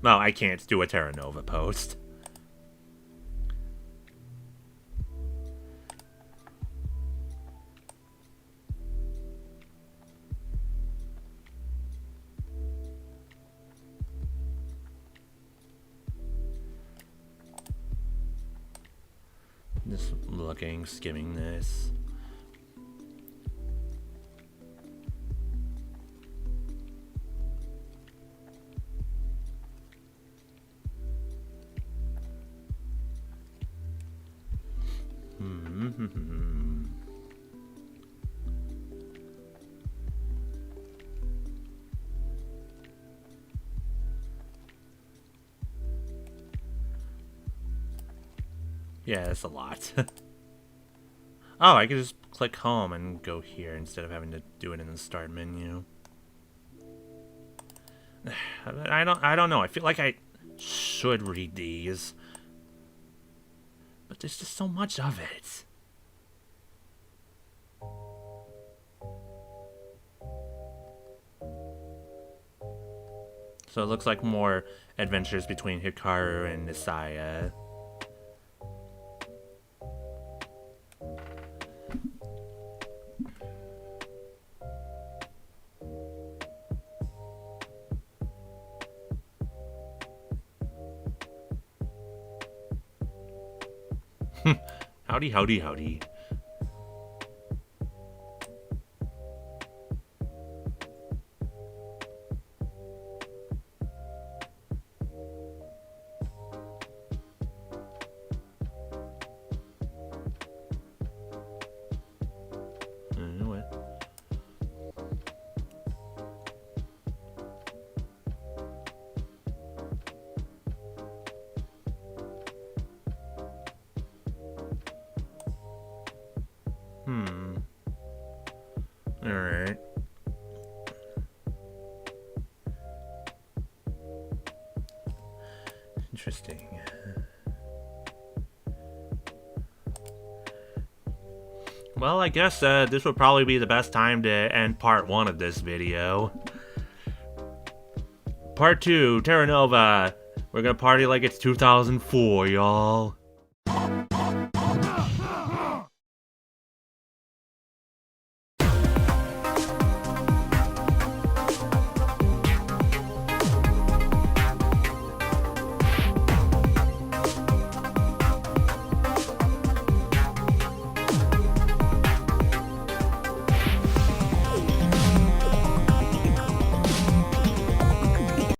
No, I can't do a Terranova post. Just looking, skimming this. Yeah, that's a lot. Oh, I could just click home and go here instead of having to do it in the start menu. I don't know. I feel like I should read these, but there's just so much of it. So it looks like more adventures between Hikaru and Nisaya. Howdy, howdy, howdy. What? Alright. Interesting. Well, I guess this would probably be the best time to end part 1 of this video. Part 2, Terranova. We're gonna party like it's 2004, y'all.